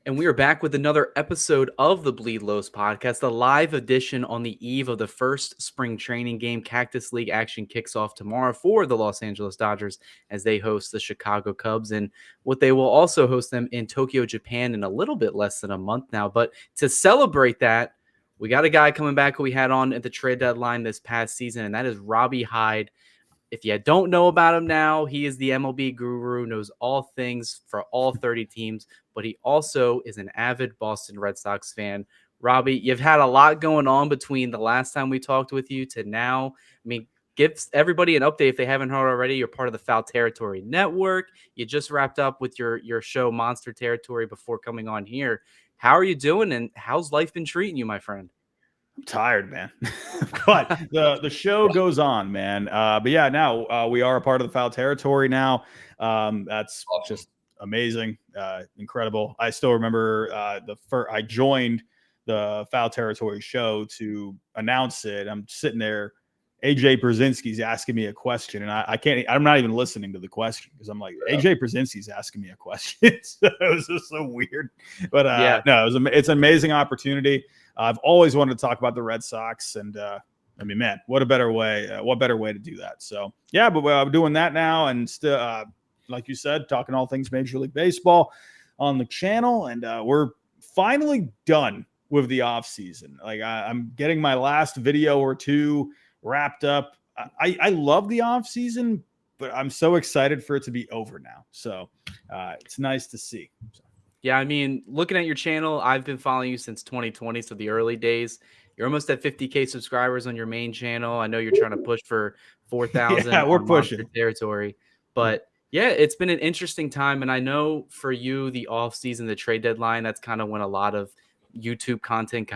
And we are back with another episode of the Bleed Lows podcast, the live edition on the eve of the first spring training game. Cactus League action kicks off tomorrow for the Los Angeles Dodgers as they host the Chicago Cubs. And what they will also host them in Tokyo, Japan in a little bit less than a month now. But to celebrate that, we got a guy coming back who we had on at the trade deadline this past season, and that is Robbie Hyde. If you don't know about him now, he is the MLB guru, knows all things for all 30 teams, but he also is an avid Boston Red Sox fan. Robbie, you've had a lot going on between the last time we talked with you to now. I mean, give everybody an update if they haven't heard already. You're part of the Foul Territory Network. You just wrapped up with your show Monster Territory before coming on here. How are you doing, and how's life been treating you, my friend? I'm tired, man. But the show goes on, man. But yeah, now we are a part of the Foul Territory now. That's just amazing, incredible. I still remember I joined the Foul Territory show to announce it. I'm sitting there. AJ Brzezinski's asking me a question, and I'm not even listening to the question because I'm like, AJ Brzezinski's asking me a question. So it was just so weird. But no, it's an amazing opportunity. I've always wanted to talk about the Red Sox, and I mean, man, what better way to do that? So yeah, but I'm doing that now, and still, like you said, talking all things Major League Baseball on the channel, and we're finally done with the off season. Like I'm getting my last video or two wrapped up. I love the off season, but I'm so excited for it to be over now. So it's nice to see. So. Yeah, I mean, looking at your channel, I've been following you since 2020, so the early days. You're almost at 50K subscribers on your main channel. I know you're trying to push for 4,000 yeah, we're on pushing Monster Territory. But yeah, it's been an interesting time. And I know for you, the offseason, the trade deadline, that's kind of when a lot of YouTube content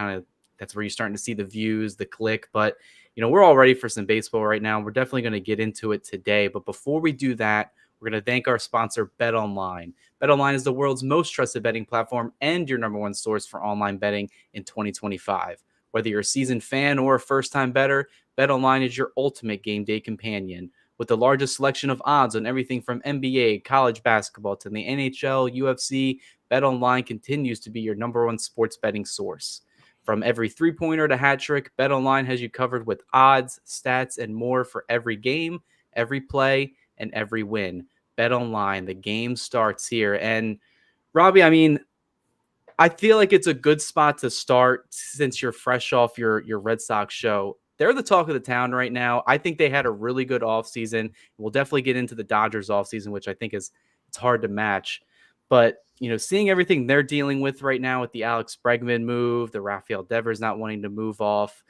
that's where you're starting to see the views, the click. But, we're all ready for some baseball right now. We're definitely going to get into it today. But before we do that, we're going to thank our sponsor, BetOnline. BetOnline is the world's most trusted betting platform and your number one source for online betting in 2025. Whether you're a seasoned fan or a first-time bettor, BetOnline is your ultimate game day companion. With the largest selection of odds on everything from NBA, college basketball to the NHL, UFC, BetOnline continues to be your number one sports betting source. From every three-pointer to hat trick, BetOnline has you covered with odds, stats, and more for every game, every play, and every win. BetOnline, the game starts here. And Robbie, I mean, I feel like it's a good spot to start since you're fresh off your Red Sox show. They're the talk of the town right now. I think they had a really good offseason. We'll definitely get into the Dodgers offseason, which I think it's hard to match. But, seeing everything they're dealing with right now with the Alex Bregman move, the Rafael Devers not wanting to move off,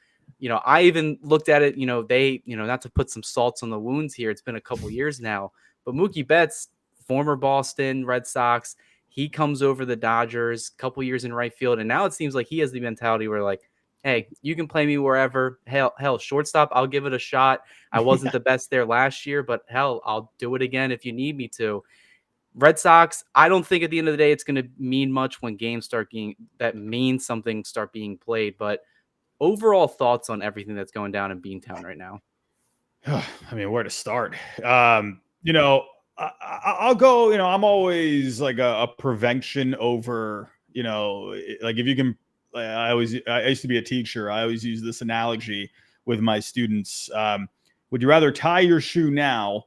I even looked at it, they, not to put some salts on the wounds here. It's been a couple years now, but Mookie Betts, former Boston Red Sox, he comes over the Dodgers, couple years in right field. And now it seems like he has the mentality where like, hey, you can play me wherever. Hell, shortstop, I'll give it a shot. I wasn't the best there last year, but hell, I'll do it again if you need me to. Red Sox, I don't think at the end of the day it's going to mean much when games start being played, but overall thoughts on everything that's going down in Beantown right now? I mean, where to start? I'll go, I'm always like a prevention over, like if you can, I used to be a teacher. I always use this analogy with my students. Would you rather tie your shoe now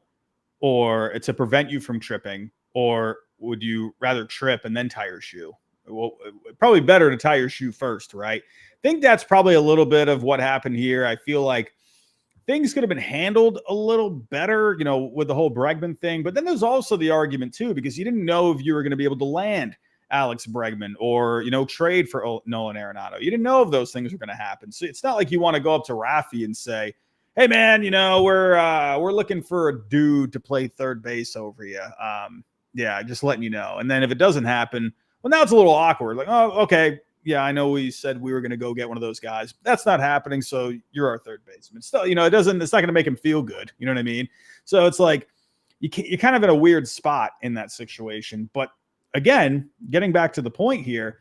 or to prevent you from tripping, or would you rather trip and then tie your shoe? Well, probably better to tie your shoe first, right? I think that's probably a little bit of what happened here. I feel like things could have been handled a little better, with the whole Bregman thing. But then there's also the argument, too, because you didn't know if you were going to be able to land Alex Bregman or, trade for Nolan Arenado. You didn't know if those things were going to happen. So it's not like you want to go up to Rafi and say, hey, man, we're looking for a dude to play third base over you. Yeah, just letting you know. And then if it doesn't happen, well, now it's a little awkward. Like, oh, okay. Yeah, I know we said we were going to go get one of those guys. That's not happening, so you're our third baseman. Still, it's not going to make him feel good. You know what I mean? So it's like you're kind of in a weird spot in that situation. But again, getting back to the point here,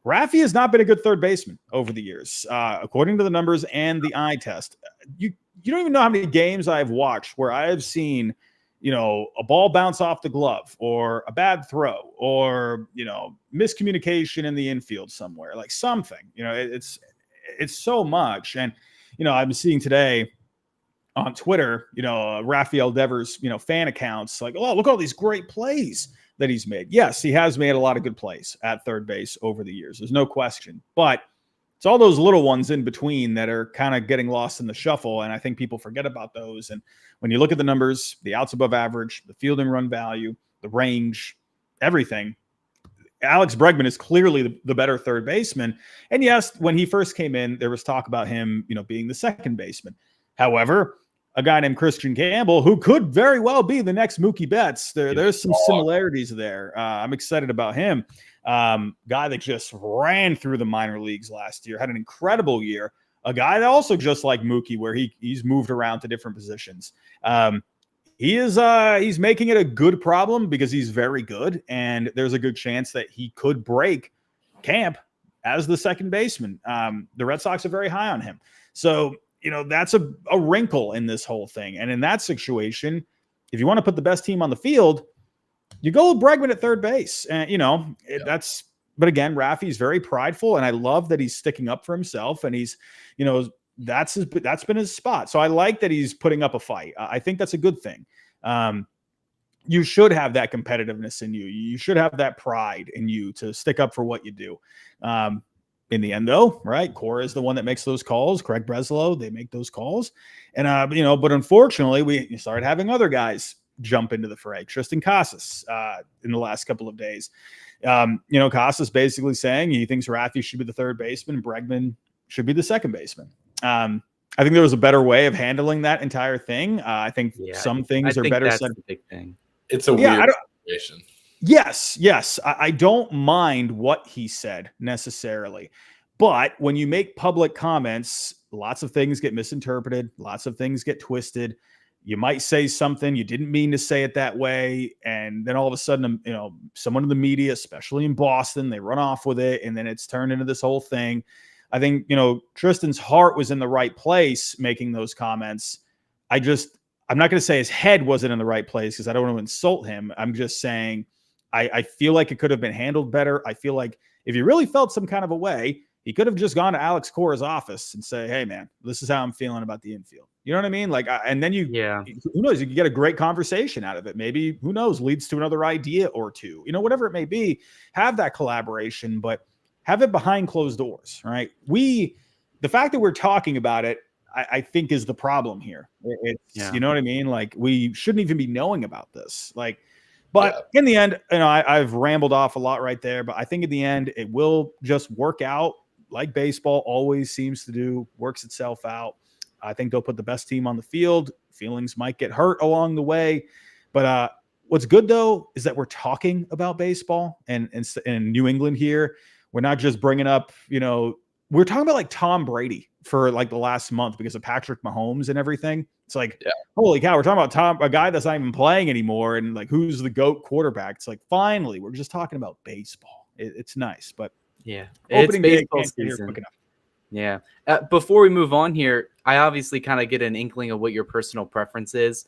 Rafi has not been a good third baseman over the years, according to the numbers and the eye test. You don't even know how many games I've watched where I have seen a ball bounce off the glove or a bad throw or, miscommunication in the infield somewhere, like something, it's so much. And, I'm seeing today on Twitter, Rafael Devers, fan accounts like, oh, look at all these great plays that he's made. Yes, he has made a lot of good plays at third base over the years. There's no question. But it's all those little ones in between that are kind of getting lost in the shuffle. And I think people forget about those. And when you look at the numbers, the outs above average, the fielding run value, the range, everything, Alex Bregman is clearly the better third baseman. And yes, when he first came in, there was talk about him, being the second baseman. However, a guy named Christian Campbell, who could very well be the next Mookie Betts. There's some similarities there. I'm excited about him. Guy that just ran through the minor leagues last year, had an incredible year. A guy that also, just like Mookie, where he's moved around to different positions. He's making it a good problem because he's very good, and there's a good chance that he could break camp as the second baseman. The Red Sox are very high on him. So, that's a wrinkle in this whole thing. And in that situation, if you want to put the best team on the field, you go with Bregman at third base. And, but again, Rafi's very prideful, and I love that he's sticking up for himself, and he's, that's been his spot. So I like that he's putting up a fight. I think that's a good thing. You should have that competitiveness in you. You should have that pride in you to stick up for what you do. In the end, though, right? Cora is the one that makes those calls. Craig Breslow, they make those calls. And, but unfortunately, we started having other guys jump into the fray. Tristan Casas in the last couple of days. Casas basically saying he thinks Rafi should be the third baseman and Bregman should be the second baseman. I think there was a better way of handling that entire thing. I think some things are better said. The big thing. It's a weird situation. Yes. I don't mind what he said necessarily. But when you make public comments, lots of things get misinterpreted. Lots of things get twisted. You might say something you didn't mean to say it that way. And then all of a sudden, someone in the media, especially in Boston, they run off with it. And then it's turned into this whole thing. I think, Tristan's heart was in the right place making those comments. I'm not going to say his head wasn't in the right place because I don't want to insult him. I'm just saying I feel like it could have been handled better. I feel like if he really felt some kind of a way, he could have just gone to Alex Cora's office and say, hey, man, this is how I'm feeling about the infield. You know what I mean? And then who knows? You can get a great conversation out of it. Maybe, who knows, leads to another idea or two, whatever it may be. Have that collaboration, but have it behind closed doors, right? The fact that we're talking about it, I think is the problem here. You know what I mean? We shouldn't even be knowing about this. But in the end, I've rambled off a lot right there, but I think in the end, it will just work out like baseball always seems to do, works itself out. I think they'll put the best team on the field. Feelings might get hurt along the way. But what's good, though, is that we're talking about baseball and in New England here. We're not just bringing up, we're talking about Tom Brady for the last month because of Patrick Mahomes and everything. It's holy cow, we're talking about a guy that's not even playing anymore. And who's the GOAT quarterback? It's finally, we're just talking about baseball. It's nice, but it's baseball season. Yeah. Before we move on here, I obviously kind of get an inkling of what your personal preference is.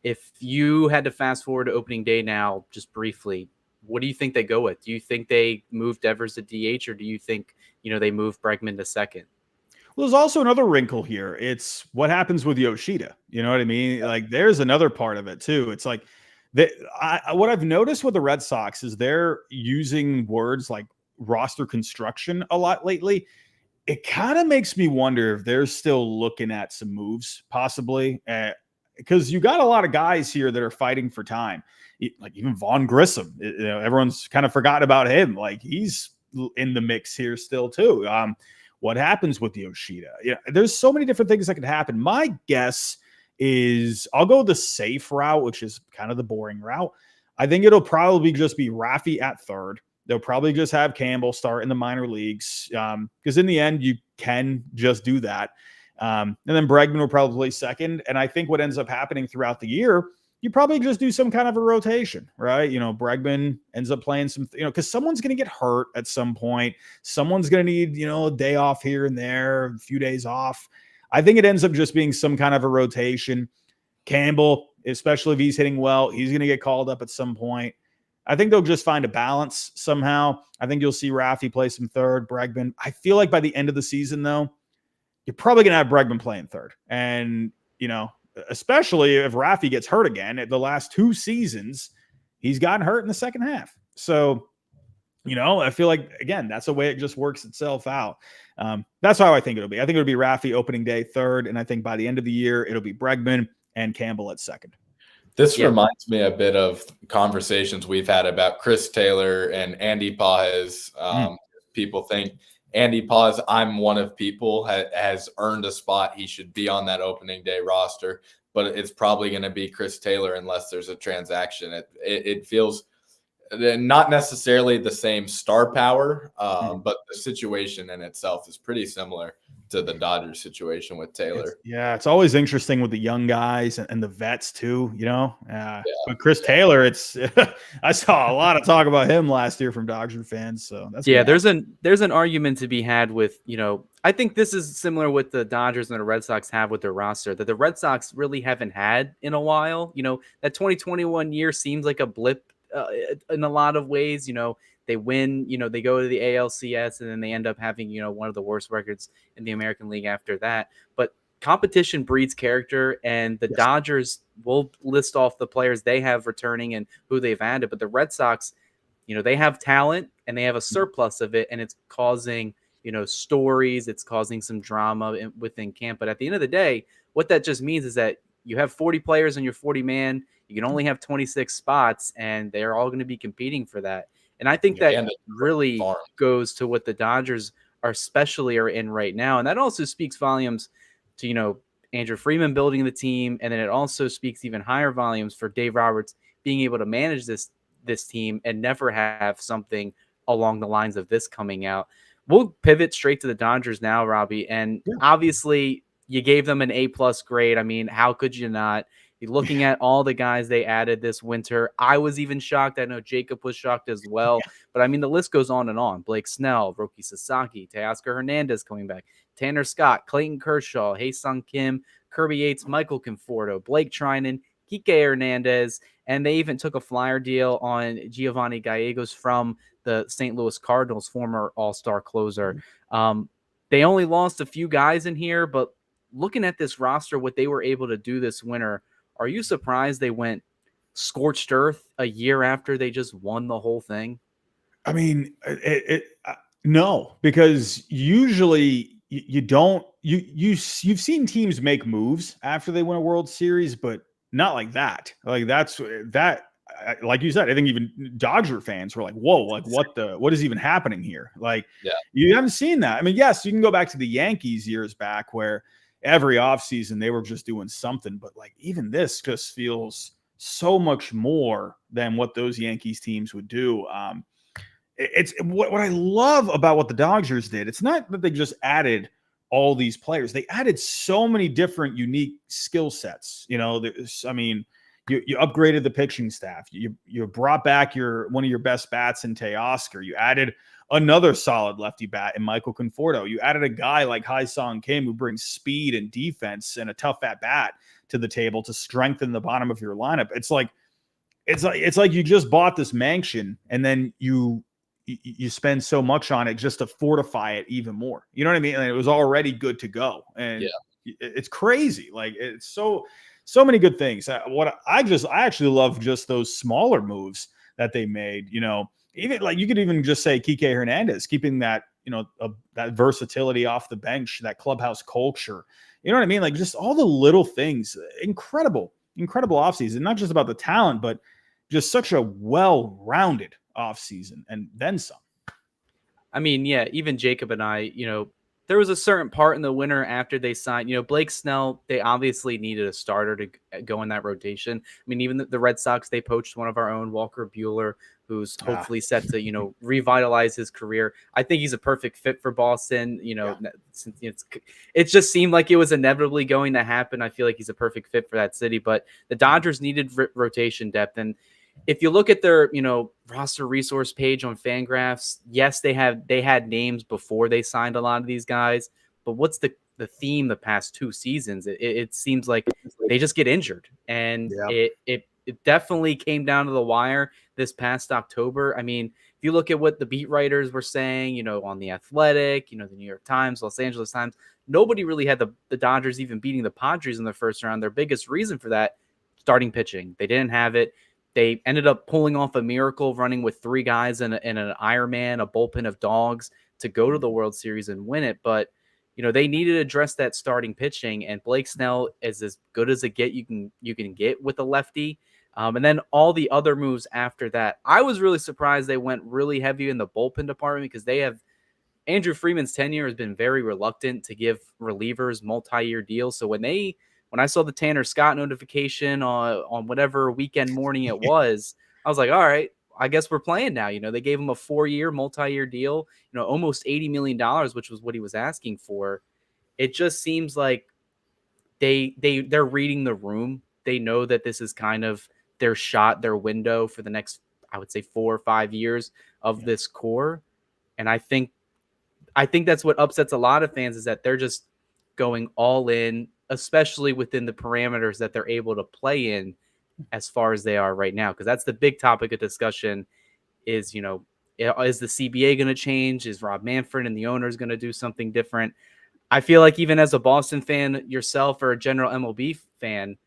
If you had to fast forward to opening day now, just briefly, what do you think they go with? Do you think they move Devers to DH, or do you think, they move Bregman to second? Well, there's also another wrinkle here. It's what happens with Yoshida. You know what I mean? There's another part of it too. It's what I've noticed with the Red Sox is they're using words like roster construction a lot lately. It kind of makes me wonder if they're still looking at some moves possibly, because you got a lot of guys here that are fighting for time. Even Vaughn Grissom, everyone's kind of forgotten about him. He's in the mix here still too. What happens with Yoshida? There's so many different things that could happen. My guess is I'll go the safe route, which is kind of the boring route. I think it'll probably just be Rafi at third. They'll probably just have Campbell start in the minor leagues because in the end, you can just do that. And then Bregman will probably play second. And I think what ends up happening throughout the year, you probably just do some kind of a rotation, right? Bregman ends up playing some, because someone's going to get hurt at some point. Someone's going to need, a day off here and there, a few days off. I think it ends up just being some kind of a rotation. Campbell, especially if he's hitting well. He's going to get called up at some point. I think they'll just find a balance somehow. I think you'll see Rafi play some third, Bregman. I feel like by the end of the season, though, you're probably going to have Bregman playing third. And, especially if Rafi gets hurt again. At the last 2 seasons, he's gotten hurt in the second half. So, I feel like, again, that's the way it just works itself out. That's how I think it'll be. I think it'll be Rafi opening day third, and I think by the end of the year, it'll be Bregman and Campbell at second. This reminds me a bit of conversations we've had about Chris Taylor and Andy Pages. People think Andy Pages, I'm one of people, has earned a spot. He should be on that opening day roster, but it's probably going to be Chris Taylor unless there's a transaction. It feels not necessarily the same star power, but the situation in itself is pretty similar to the Dodgers situation with Taylor. It's always interesting with the young guys and the vets too, But Chris Taylor, I saw a lot of talk about him last year from Dodger fans. So that's there's an argument to be had with, I think this is similar with the Dodgers and the Red Sox have with their roster that the Red Sox really haven't had in a while. That 2021 year seems like a blip in a lot of ways. They win, they go to the ALCS and then they end up having, one of the worst records in the American League after that. But competition breeds character, and the Dodgers will list off the players they have returning and who they've added. But the Red Sox, they have talent and they have a surplus of it, and it's causing, stories. It's causing some drama within camp. But at the end of the day, what that just means is that you have 40 players on your 40-man. You can only have 26 spots, and they're all going to be competing for that. And I think that really goes to what the Dodgers are in right now. And that also speaks volumes to, Andrew Freeman building the team. And then it also speaks even higher volumes for Dave Roberts being able to manage this team and never have something along the lines of this coming out. We'll pivot straight to the Dodgers now, Robbie. And obviously you gave them an A+ grade. I mean, how could you not? Looking at all the guys they added this winter, I was even shocked. I know Jacob was shocked as well. But I mean, the list goes on and on. Blake Snell, Roki Sasaki, Teoscar Hernandez coming back, Tanner Scott, Clayton Kershaw, Hae-Sung Kim, Kirby Yates, Michael Conforto, Blake Trinan, Kike Hernandez, and they even took a flyer deal on Giovanni Gallegos from the St. Louis Cardinals, former all-star closer. They only lost a few guys in here, but looking at this roster, what they were able to do this winter, are you surprised they went scorched earth a year after they just won the whole thing? I mean, no, because usually you don't. You've seen teams make moves after they win a World Series, but not like that. Like that. Like you said, I think even Dodger fans were like, "Whoa! Like what is even happening here?" Like, you haven't seen that. I mean, yes, you can go back to the Yankees years back where every offseason they were just doing something, but like even this just feels so much more than what those Yankees teams would do. It's what I love about what the Dodgers did. It's not that they just added all these players. They added so many different unique skill sets. You upgraded the pitching staff. You brought back one of your best bats in Teoscar. You added another solid lefty bat in Michael Conforto. You added a guy like Hae-Sung Kim who brings speed and defense and a tough at bat to the table to strengthen the bottom of your lineup. It's like you just bought this mansion and then you spend so much on it just to fortify it even more. You know what I mean? And it was already good to go. And it's crazy. Like it's so many good things. I actually love just those smaller moves that they made, even like you could even just say Kike Hernandez, keeping that, that versatility off the bench, that clubhouse culture. You know what I mean? Like just all the little things, incredible offseason, not just about the talent, but just such a well-rounded offseason and then some. I mean, even Jacob and I, there was a certain part in the winter after they signed, Blake Snell, they obviously needed a starter to go in that rotation. I mean, even the Red Sox, they poached one of our own, Walker Buehler, who's hopefully set to, revitalize his career. I think he's a perfect fit for Boston. Since it just seemed like it was inevitably going to happen. I feel like he's a perfect fit for that city, but the Dodgers needed rotation depth. And if you look at their, roster resource page on Fangraphs, yes, they had names before they signed a lot of these guys, but what's the the theme the past 2 seasons. It seems like they just get injured, and it definitely came down to the wire this past October. I mean, if you look at what the beat writers were saying, on The Athletic, the New York Times, Los Angeles Times, nobody really had the Dodgers even beating the Padres in the first round. Their biggest reason for that, starting pitching. They didn't have it. They ended up pulling off a miracle, running with 3 guys and an Ironman, a bullpen of dogs to go to the World Series and win it. But, they needed to address that starting pitching, and Blake Snell is as good as you can get with a lefty. And then all the other moves after that, I was really surprised they went really heavy in the bullpen department, because they have Andrew Freeman's tenure has been very reluctant to give relievers multi-year deals. So when I saw the Tanner Scott notification on whatever weekend morning it was, I was like, all right, I guess we're playing now. They gave him a 4-year multi-year deal, almost $80 million, which was what he was asking for. It just seems like they're reading the room. They know that this is kind of their shot, their window for the next, I would say, 4 or 5 years of this core. And I think that's what upsets a lot of fans, is that they're just going all in, especially within the parameters that they're able to play in as far as they are right now. Because that's the big topic of discussion is, is the CBA going to change? Is Rob Manfred and the owners going to do something different? I feel like even as a Boston fan yourself, or a general MLB fan,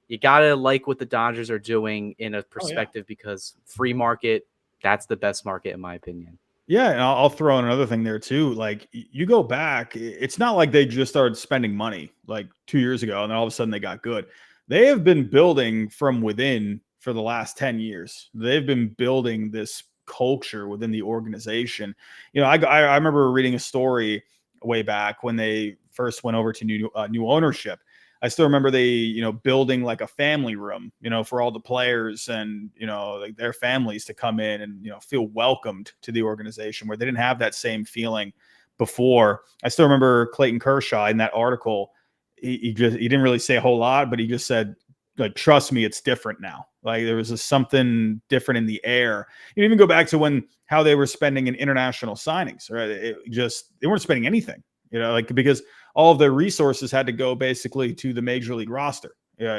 you got to like what the Dodgers are doing in a perspective, because free market, that's the best market in my opinion. Yeah, and I'll throw in another thing there too. Like, you go back, it's not like they just started spending money like 2 years ago and then all of a sudden they got good. They have been building from within for the last 10 years. They've been building this culture within the organization. I remember reading a story way back when they first went over to new ownership. I still remember they, building like a family room, for all the players and, like their families to come in and, feel welcomed to the organization, where they didn't have that same feeling before. I still remember Clayton Kershaw in that article. He didn't really say a whole lot, but he just said, like, trust me, it's different now. Like, there was something different in the air. You even go back to how they were spending in international signings, right? They weren't spending anything, because all of their resources had to go basically to the major league roster,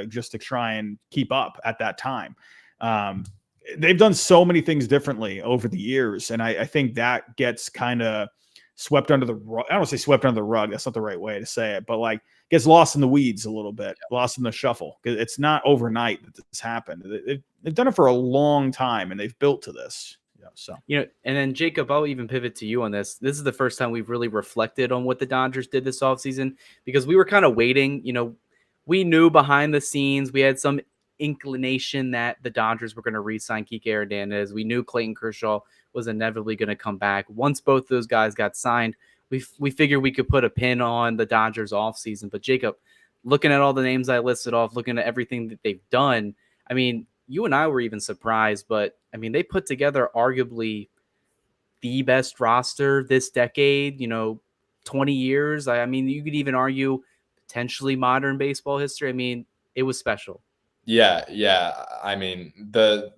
just to try and keep up at that time. They've done so many things differently over the years. And I think that gets kind of swept under the rug. I don't want to say swept under the rug. That's not the right way to say it, but like gets lost in the weeds a little bit, lost in the shuffle. It's not overnight that this happened. They've done it for a long time, and they've built to this. So, and then Jacob, I'll even pivot to you on this. This is the first time we've really reflected on what the Dodgers did this offseason, because we were kind of waiting. We knew behind the scenes, we had some inclination that the Dodgers were going to re-sign Kike Hernandez. We knew Clayton Kershaw was inevitably going to come back. Once both those guys got signed, we figured we could put a pin on the Dodgers offseason. But Jacob, looking at all the names I listed off, looking at everything that they've done, I mean, you and I were even surprised, but I mean, they put together arguably the best roster this decade, 20 years. I mean, you could even argue potentially modern baseball history. I mean, it was special. Yeah. I mean, the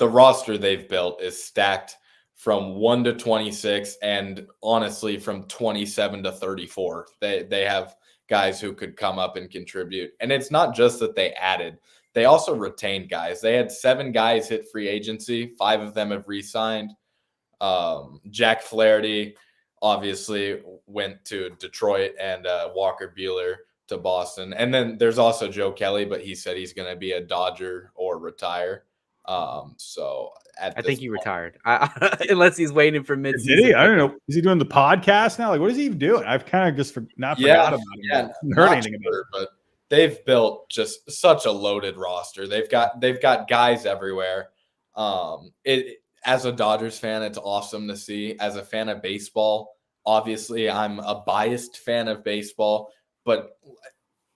roster they've built is stacked from 1 to 26, and honestly, from 27 to 34. They have guys who could come up and contribute. And it's not just that they added. They also retained guys. They had 7 guys hit free agency. 5 of them have re-signed. Jack Flaherty obviously went to Detroit, and Walker Buehler to Boston. And then there's also Joe Kelly, but he said he's going to be a Dodger or retire. So I think he retired, unless he's waiting for midseason. Did he? I don't know. Is he doing the podcast now? Like, what is he even doing? I've kind of just forgot about him. Yeah, heard anything about it. But they've built just such a loaded roster. They've got guys everywhere. As a Dodgers fan, it's awesome to see. As a fan of baseball, obviously I'm a biased fan of baseball, but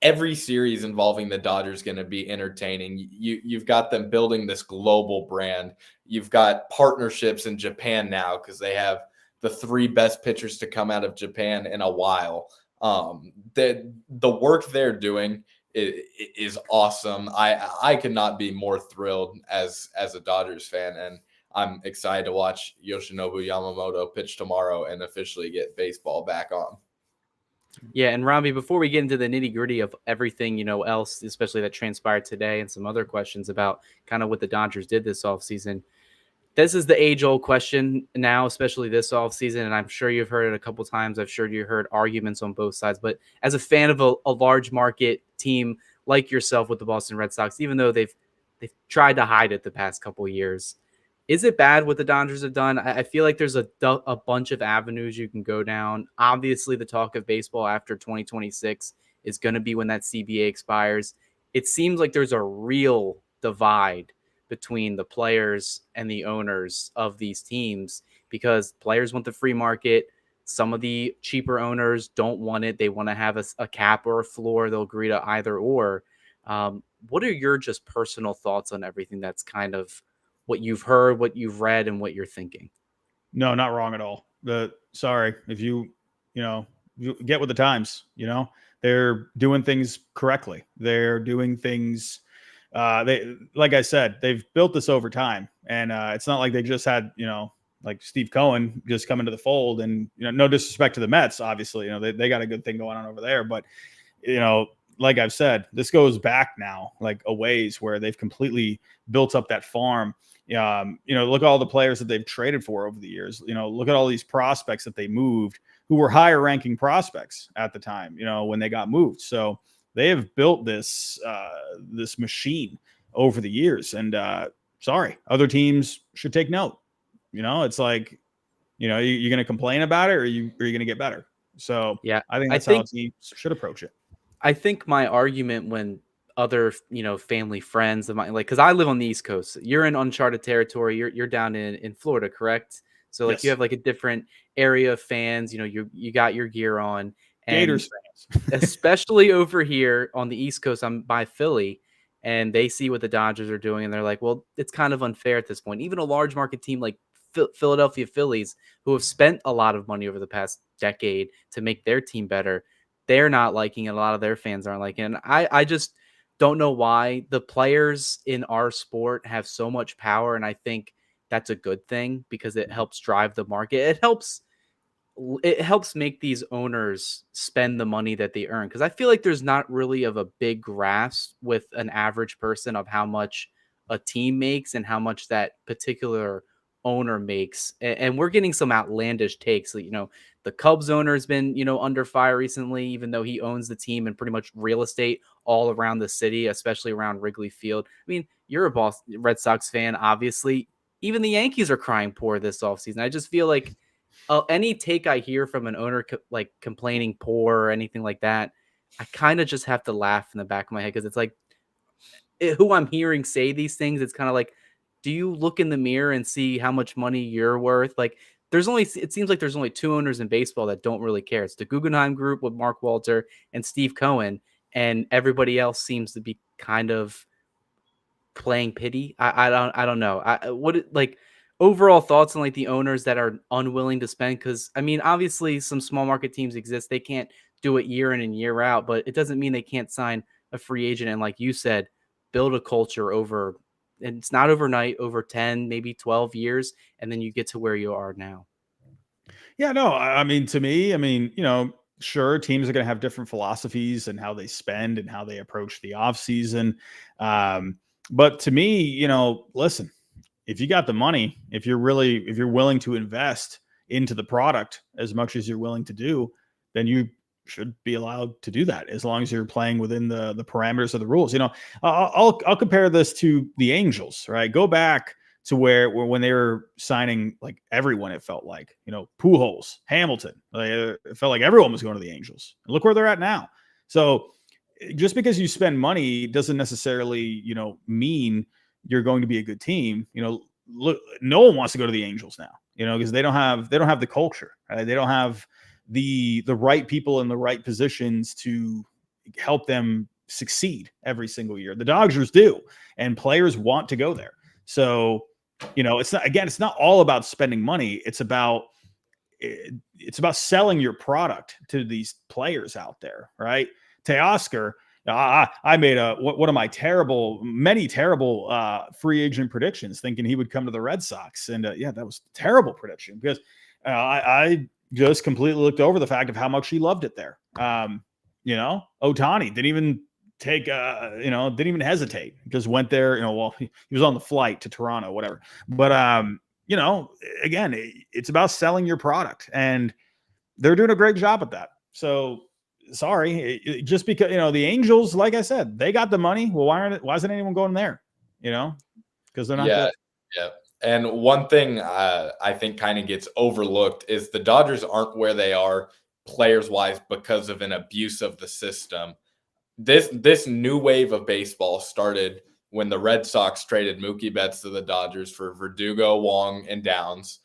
every series involving the Dodgers is going to be entertaining. You've got them building this global brand. You've got partnerships in Japan now, because they have the 3 best pitchers to come out of Japan in a while. The work they're doing is awesome. I could not be more thrilled as a Dodgers fan, and I'm excited to watch Yoshinobu Yamamoto pitch tomorrow and officially get baseball back on. Yeah, and Robbie, before we get into the nitty gritty of everything, else, especially that transpired today and some other questions about kind of what the Dodgers did this offseason, this is the age-old question now, especially this offseason, and I'm sure you've heard it a couple times. I'm sure you heard arguments on both sides. But as a fan of a large market team like yourself with the Boston Red Sox, even though they've tried to hide it the past couple of years, is it bad what the Dodgers have done? I feel like there's a bunch of avenues you can go down. Obviously, the talk of baseball after 2026 is going to be when that CBA expires. It seems like there's a real divide between the players and the owners of these teams because players want the free market. Some of the cheaper owners don't want it. They want to have a cap or a floor. They'll agree to either or. What are your just personal thoughts on everything that's kind of what you've heard, what you've read, and what you're thinking? No, not wrong at all. Sorry if you get with the times. They're doing things correctly. They're doing things. Like I said, they've built this over time, and it's not like they just had like Steve Cohen just come into the fold. And no disrespect to the Mets, obviously, they got a good thing going on over there, but like I've said, this goes back now like a ways where they've completely built up that farm. Look at all the players that they've traded for over the years. Look at all these prospects that they moved who were higher ranking prospects at the time, when they got moved. So they have built this machine over the years. And sorry, other teams should take note. It's like, you're going to complain about it or are you going to get better? So yeah, I think that's how teams should approach it. I think my argument when other, family friends of mine, like, cause I live on the East Coast, you're in uncharted territory. You're down in Florida, correct? So like Yes. you have like a different area of fans, you got your gear on, and Gators fans. especially over here on the East Coast, I'm by Philly, and they see what the Dodgers are doing, and they're like, well, it's kind of unfair at this point. Even a large market team like Philadelphia Phillies, who have spent a lot of money over the past decade to make their team better, they're not liking it. A lot of their fans aren't liking it. And I just don't know why. The players in our sport have so much power, and I think that's a good thing because it helps drive the market. It helps make these owners spend the money that they earn, because I feel like there's not really of a big grasp with an average person of how much a team makes and how much that particular owner makes. And we're getting some outlandish takes. The Cubs owner has been, under fire recently, even though he owns the team and pretty much real estate all around the city, especially around Wrigley Field. I mean, you're a Boston Red Sox fan, obviously. Even the Yankees are crying poor this offseason. I just feel like any take I hear from an owner like complaining poor or anything like that, I kind of just have to laugh in the back of my head, because it's like who I'm hearing say these things. It's kind of like, do you look in the mirror and see how much money you're worth? Like, it seems like there's only two owners in baseball that don't really care. It's the Guggenheim Group with Mark Walter and Steve Cohen, and everybody else seems to be kind of playing pity. I don't know. Overall thoughts on like the owners that are unwilling to spend, because I mean, obviously some small market teams exist. They can't do it year in and year out, but it doesn't mean they can't sign a free agent and, like you said, build a culture over, and it's not overnight, over 10, maybe 12 years, and then you get to where you are now. Yeah, no, I mean, to me, sure, teams are going to have different philosophies and how they spend and how they approach the offseason. But to me, listen, if you got the money, if you're willing to invest into the product as much as you're willing to do, then you should be allowed to do that as long as you're playing within the parameters of the rules. I'll compare this to the Angels, right? Go back to where when they were signing like everyone, it felt like, Pujols, Hamilton, it felt like everyone was going to the Angels. And look where they're at now. So just because you spend money doesn't necessarily, mean you're going to be a good team. Look, no one wants to go to the Angels now, because they don't have the culture. Right? They don't have the right people in the right positions to help them succeed every single year. The Dodgers do, and players want to go there. So, it's not all about spending money. It's about selling your product to these players out there, right? Teoscar, I made one of my many terrible free agent predictions, thinking he would come to the Red Sox, and that was a terrible prediction because I just completely looked over the fact of how much he loved it there, Otani didn't even take, didn't even hesitate. Just went there, he was on the flight to Toronto, whatever. But, again, it's about selling your product, and they're doing a great job at that. So sorry, just because, the Angels, like I said, they got the money. Well, why isn't anyone going there? Because they're not good. Yeah. And one thing I think kind of gets overlooked is the Dodgers aren't where they are players wise because of an abuse of the system. This new wave of baseball started when the Red Sox traded Mookie Betts to the Dodgers for Verdugo, Wong, and Downs.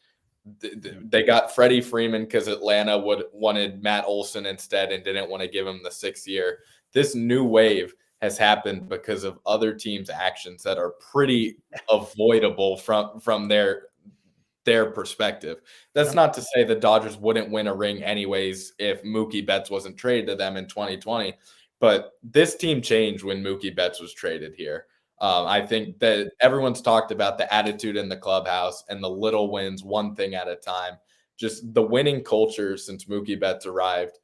They got Freddie Freeman because Atlanta wanted Matt Olson instead and didn't want to give him the 6th year. This new wave has happened because of other teams' actions that are pretty avoidable from their perspective. That's not to say the Dodgers wouldn't win a ring anyways if Mookie Betts wasn't traded to them in 2020. But this team changed when Mookie Betts was traded here. I think that everyone's talked about the attitude in the clubhouse and the little wins, one thing at a time. Just the winning culture since Mookie Betts arrived,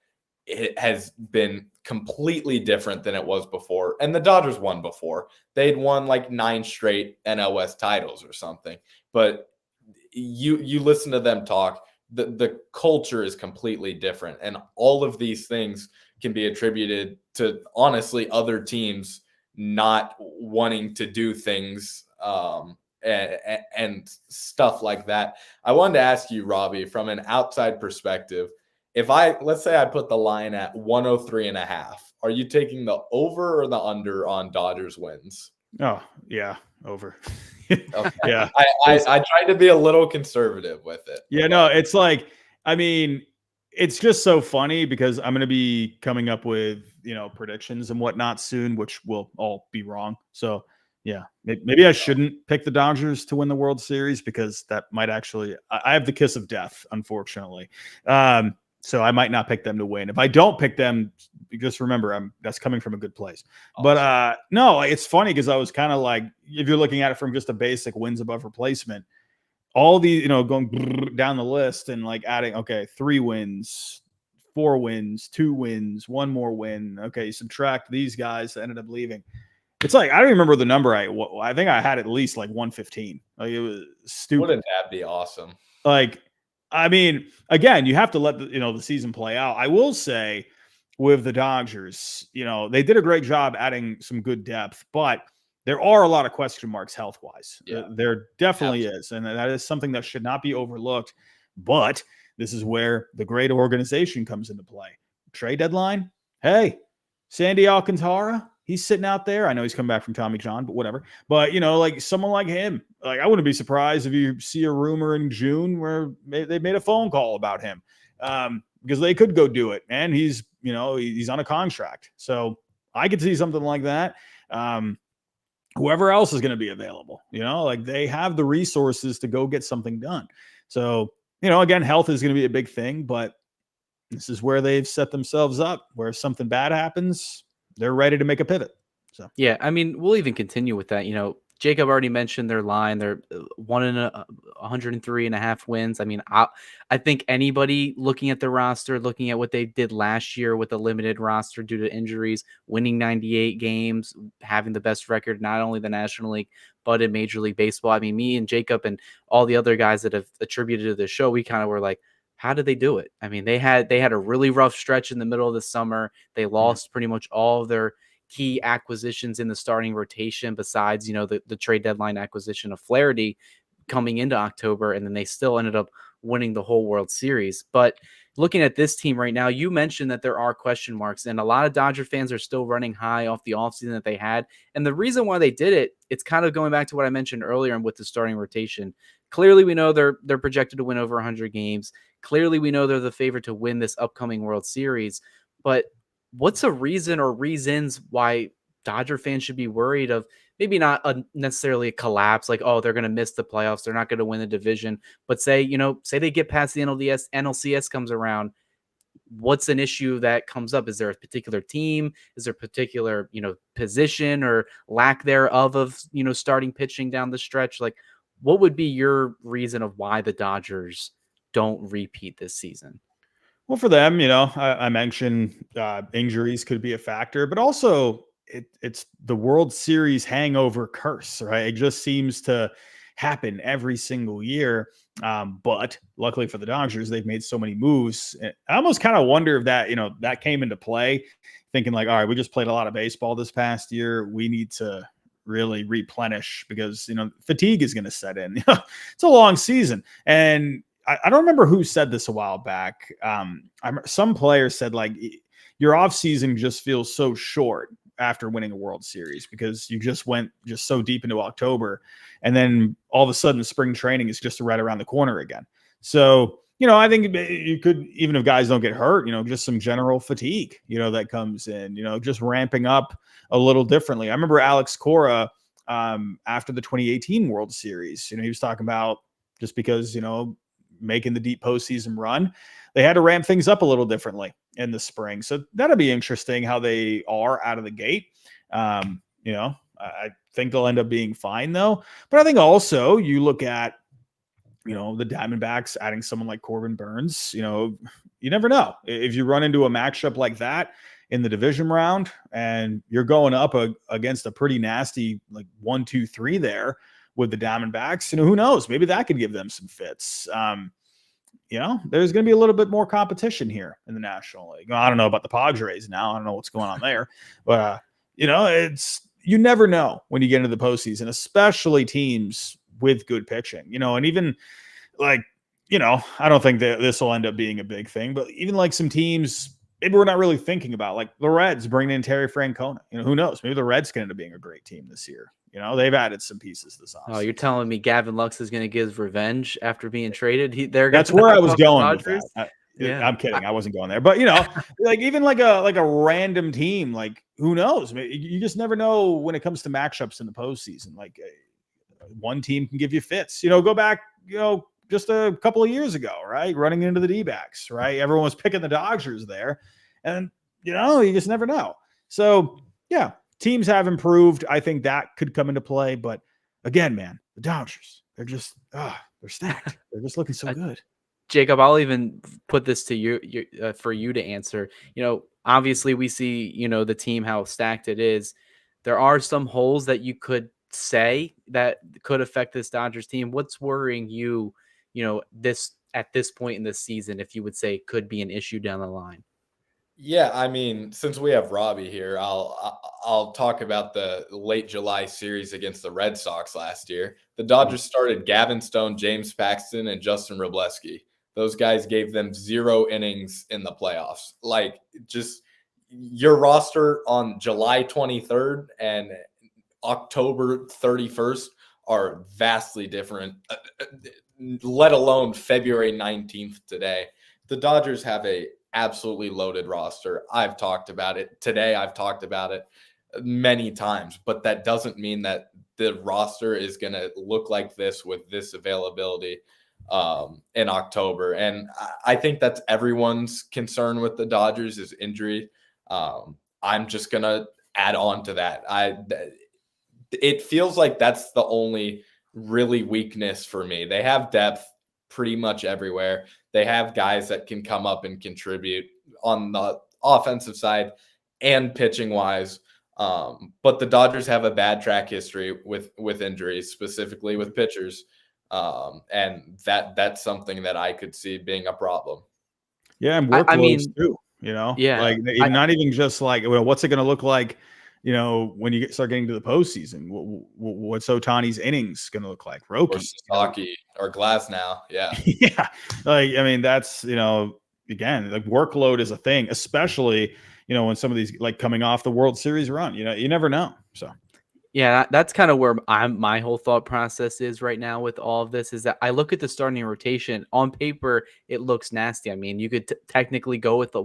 it has been completely different than it was before. And the Dodgers won before. They'd won like 9 straight NL West titles or something. But you listen to them talk, the culture is completely different. And all of these things can be attributed to, honestly, other teams not wanting to do things and stuff like that. I wanted to ask you, Robbie, from an outside perspective, let's say I put the line at 103.5, are you taking the over or the under on Dodgers wins? Oh, yeah, over. Okay. Yeah. I tried to be a little conservative with it. Yeah, no, it's like, it's just so funny because I'm going to be coming up with, predictions and whatnot soon, which will all be wrong. So yeah, maybe I shouldn't pick the Dodgers to win the World Series because that might actually, I have the kiss of death, unfortunately. So I might not pick them to win. If I don't pick them, just remember, that's coming from a good place. Awesome. But no, it's funny because I was kind of like, if you're looking at it from just a basic wins above replacement, all these, going down the list and like adding, okay, 3 wins, 4 wins, 2 wins, 1 more win. Okay, subtract these guys that ended up leaving. It's like, I don't remember the number. I think I had at least like 115. Like, it was stupid. Wouldn't that be awesome? Like, again, you have to let the season play out. I will say with the Dodgers, they did a great job adding some good depth, but there are a lot of question marks health-wise. Yeah. There definitely is, and that is something that should not be overlooked. But this is where the great organization comes into play. Trade deadline, hey, Sandy Alcantara, he's sitting out there. I know he's come back from Tommy John, but whatever. But, like someone like him, like I wouldn't be surprised if you see a rumor in June where they made a phone call about him because they could go do it. And he's on a contract. So I could see something like that. Whoever else is going to be available, like they have the resources to go get something done. So, again, health is going to be a big thing, but this is where they've set themselves up where if something bad happens, they're ready to make a pivot. So, yeah, we'll even continue with that. Jacob already mentioned their line. They're 103.5 wins. I think anybody looking at the roster, looking at what they did last year with a limited roster due to injuries, winning 98 games, having the best record, not only the National League, but in Major League Baseball. Me and Jacob and all the other guys that have attributed to the show, we kind of were like, how did they do it? They had a really rough stretch in the middle of the summer. They lost pretty much all of their key acquisitions in the starting rotation besides, the trade deadline acquisition of Flaherty coming into October, and then they still ended up winning the whole World Series. But looking at this team right now, you mentioned that there are question marks, and a lot of Dodger fans are still running high off the offseason that they had. And the reason why they did it, it's kind of going back to what I mentioned earlier and with the starting rotation. Clearly, we know they're projected to win over 100 games. Clearly, we know they're the favorite to win this upcoming World Series. But what's a reason or reasons why Dodger fans should be worried of maybe not necessarily a collapse, like, oh, they're going to miss the playoffs, they're not going to win the division, but say they get past the NLCS comes around, what's an issue that comes up? Is there a particular team? Is there a particular, position or lack thereof of, starting pitching down the stretch? Like, what would be your reason of why the Dodgers don't repeat this season? Well, for them, I mentioned injuries could be a factor, but also it's the World Series hangover curse, right? It just seems to happen every single year. But luckily for the Dodgers, they've made so many moves. I almost kind of wonder if that came into play, thinking like, all right, we just played a lot of baseball this past year. We need to really replenish because fatigue is going to set in. It's a long season, and I don't remember who said this a while back. Some players said like your off season just feels so short after winning a World Series because you just went so deep into October, and then all of a sudden spring training is just right around the corner again. So I think you could, even if guys don't get hurt, just some general fatigue, that comes in, just ramping up a little differently. I remember Alex Cora after the 2018 World Series, he was talking about just because making the deep postseason run, they had to ramp things up a little differently in the spring. So that'll be interesting how they are out of the gate. I think they'll end up being fine though. But I think also you look at, the Diamondbacks adding someone like Corbin Burns, you never know if you run into a matchup like that in the division round and you're going up against a pretty nasty, like 1, 2, 3 there with the Diamondbacks, who knows? Maybe that could give them some fits. There's going to be a little bit more competition here in the National League. I don't know about the Padres now. I don't know what's going on there, but you never know when you get into the postseason, especially teams with good pitching. And even like I don't think that this will end up being a big thing, but even like some teams maybe we're not really thinking about, like the Reds bringing in Terry Francona. Who knows? Maybe the Reds can end up being a great team this year. They've added some pieces this offseason. Oh, you're telling me Gavin Lux is going to give revenge after being traded? That's where I was going with that. Yeah. I'm kidding. I wasn't going there, but like even like a random team, like who knows? You just never know when it comes to matchups in the postseason. Like one team can give you fits. Go back, just a couple of years ago, right? Running into the D-backs, right? Everyone was picking the Dodgers there, and you just never know. So yeah, teams have improved. I think that could come into play, but again, man, the Dodgers, they're just they're stacked. They're just looking so good. Jacob, I'll even put this to you for you to answer. Obviously we see, the team, how stacked it is. There are some holes that you could say that could affect this Dodgers team. What's worrying you, this at this point in the season, if you would say could be an issue down the line? Yeah, I mean, since we have Robbie here, I'll talk about the late July series against the Red Sox last year. The Dodgers started Gavin Stone, James Paxton, and Justin Robleski. Those guys gave them 0 innings in the playoffs. Like, just your roster on July 23rd and October 31st are vastly different, let alone February 19th today. The Dodgers have a absolutely loaded roster. I've talked about it today. I've talked about it many times, but that doesn't mean that the roster is going to look like this with this availability in October. And I think that's everyone's concern with the Dodgers is injury. I'm just going to add on to that. It feels like that's the only really weakness for me. They have depth pretty much everywhere. They have guys that can come up and contribute on the offensive side and pitching wise. But the Dodgers have a bad track history with injuries, specifically with pitchers. And that's something that I could see being a problem. Yeah, and workloads too, Yeah, like not even just like, what's it going to look like, when you start getting to the postseason? What's Otani's innings going to look like? Roki, or Sasaki, or Glass now. Yeah. Yeah. That's, again, like workload is a thing, especially, when some of these like coming off the World Series run, you never know. So. Yeah, that's kind of where my whole thought process is right now with all of this, is that I look at the starting rotation. On paper, it looks nasty. I mean, you could technically go with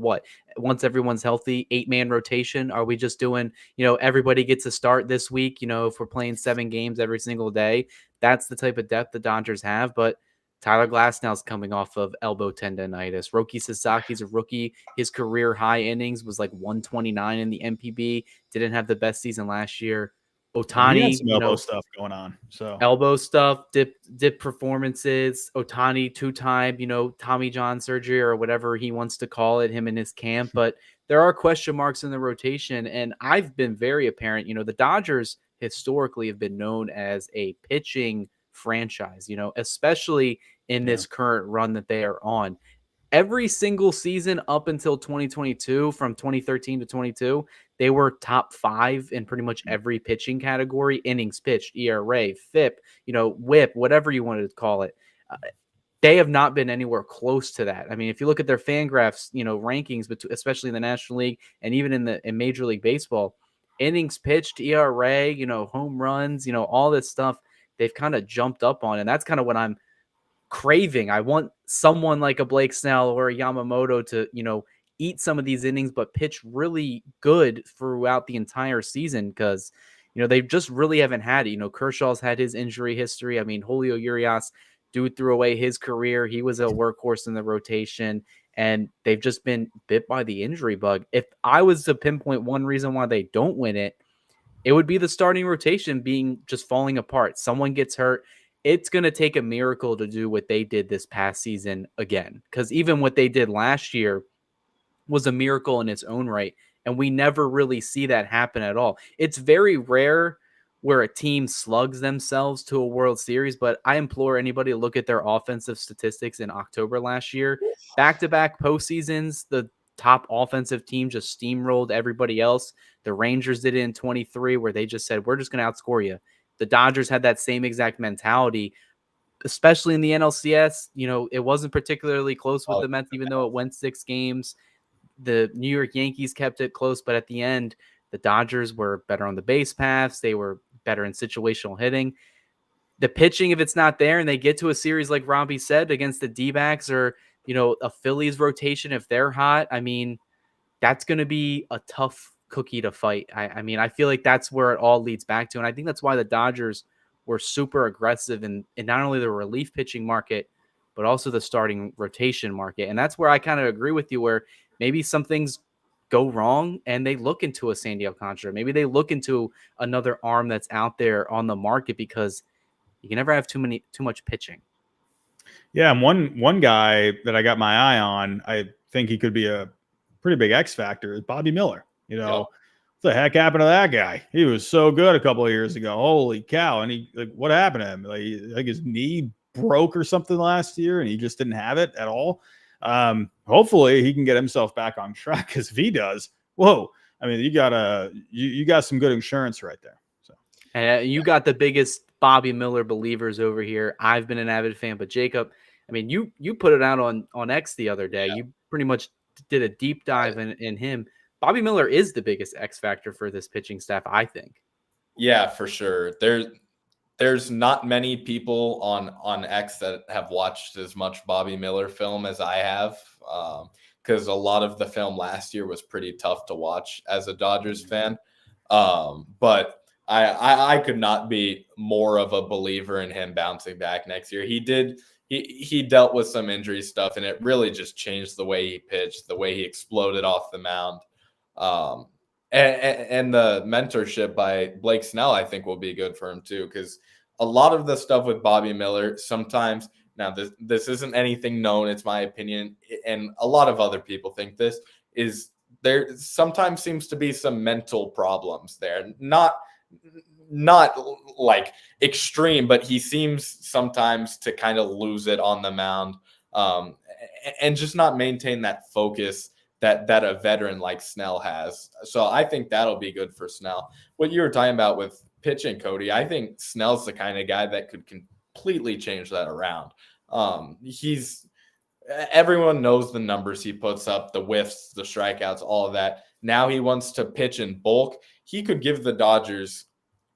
once everyone's healthy, 8-man rotation. Are we just doing, everybody gets a start this week, if we're playing 7 games every single day? That's the type of depth the Dodgers have. But Tyler Glasnow's coming off of elbow tendonitis. Roki Sasaki's a rookie. His career high innings was like 129 in the MPB. Didn't have the best season last year. He had Otani, some elbow stuff going on. So elbow stuff, dip performances. Otani 2-time, Tommy John surgery or whatever he wants to call it, him in his camp. But there are question marks in the rotation, and I've been very apparent. The Dodgers historically have been known as a pitching franchise. Especially in yeah. this current run that they are on. Every single season up until 2022, from 2013 to 22, they were top 5 in pretty much every pitching category: innings pitched, ERA, FIP, WHIP, whatever you wanted to call it. Uh, they have not been anywhere close to that. I mean, if you look at their Fangraphs, rankings, but especially in the National League and even in Major League Baseball, innings pitched, ERA, home runs, all this stuff, they've kind of jumped up on, and that's kind of what I'm craving. I want someone like a Blake Snell or a Yamamoto to, eat some of these innings, but pitch really good throughout the entire season because, they just really haven't had it. Kershaw's had his injury history. I mean, Julio Urias, dude threw away his career. He was a workhorse in the rotation, and they've just been bit by the injury bug. If I was to pinpoint one reason why they don't win it, it would be the starting rotation being just falling apart. Someone gets hurt. It's going to take a miracle to do what they did this past season again. Because even what they did last year was a miracle in its own right. And we never really see that happen at all. It's very rare where a team slugs themselves to a World Series, but I implore anybody to look at their offensive statistics in October last year. Back-to-back postseasons, the top offensive team just steamrolled everybody else. The Rangers did it in 23, where they just said, we're just going to outscore you. The Dodgers had that same exact mentality, especially in the NLCS. It wasn't particularly close with the Mets, even though it went 6 games. The New York Yankees kept it close, but at the end, the Dodgers were better on the base paths. They were better in situational hitting. The pitching, if it's not there and they get to a series like Robbie said against the D-backs or, a Phillies rotation, if they're hot, I mean, that's going to be a tough cookie to fight. I mean, I feel like that's where it all leads back to. And I think that's why the Dodgers were super aggressive in not only the relief pitching market, but also the starting rotation market. And that's where I kind of agree with you, where maybe some things go wrong and they look into a Sandy Alcantara. Maybe they look into another arm that's out there on the market, because you can never have too much pitching. Yeah, and one guy that I got my eye on, I think he could be a pretty big X factor, is Bobby Miller. What the heck happened to that guy? He was so good a couple of years ago. Holy cow. And what happened to him? Like his knee broke or something last year and he just didn't have it at all. Hopefully he can get himself back on track, because if he does, whoa, I mean, you got some good insurance right there. So you got the biggest Bobby Miller believers over here. I've been an avid fan, but Jacob, I mean, you put it out on X the other day. Yeah. You pretty much did a deep dive in him. Bobby Miller is the biggest X factor for this pitching staff, I think. Yeah, for sure. There's not many people on X that have watched as much Bobby Miller film as I have, because a lot of the film last year was pretty tough to watch as a Dodgers fan. But I could not be more of a believer in him bouncing back next year. He dealt with some injury stuff, and it really just changed the way he pitched, the way he exploded off the mound. And the mentorship by Blake Snell, I think, will be good for him too, because a lot of the stuff with Bobby Miller, sometimes, now this isn't anything known, it's my opinion, and a lot of other people think this, is there sometimes seems to be some mental problems there. Not like extreme, but he seems sometimes to kind of lose it on the mound, and just not maintain that focus that a veteran like Snell has. So I think that'll be good for Snell. What you were talking about with pitching, Cody, I think Snell's the kind of guy that could completely change that around. Everyone knows the numbers he puts up, the whiffs, the strikeouts, all of that. Now he wants to pitch in bulk. He could give the Dodgers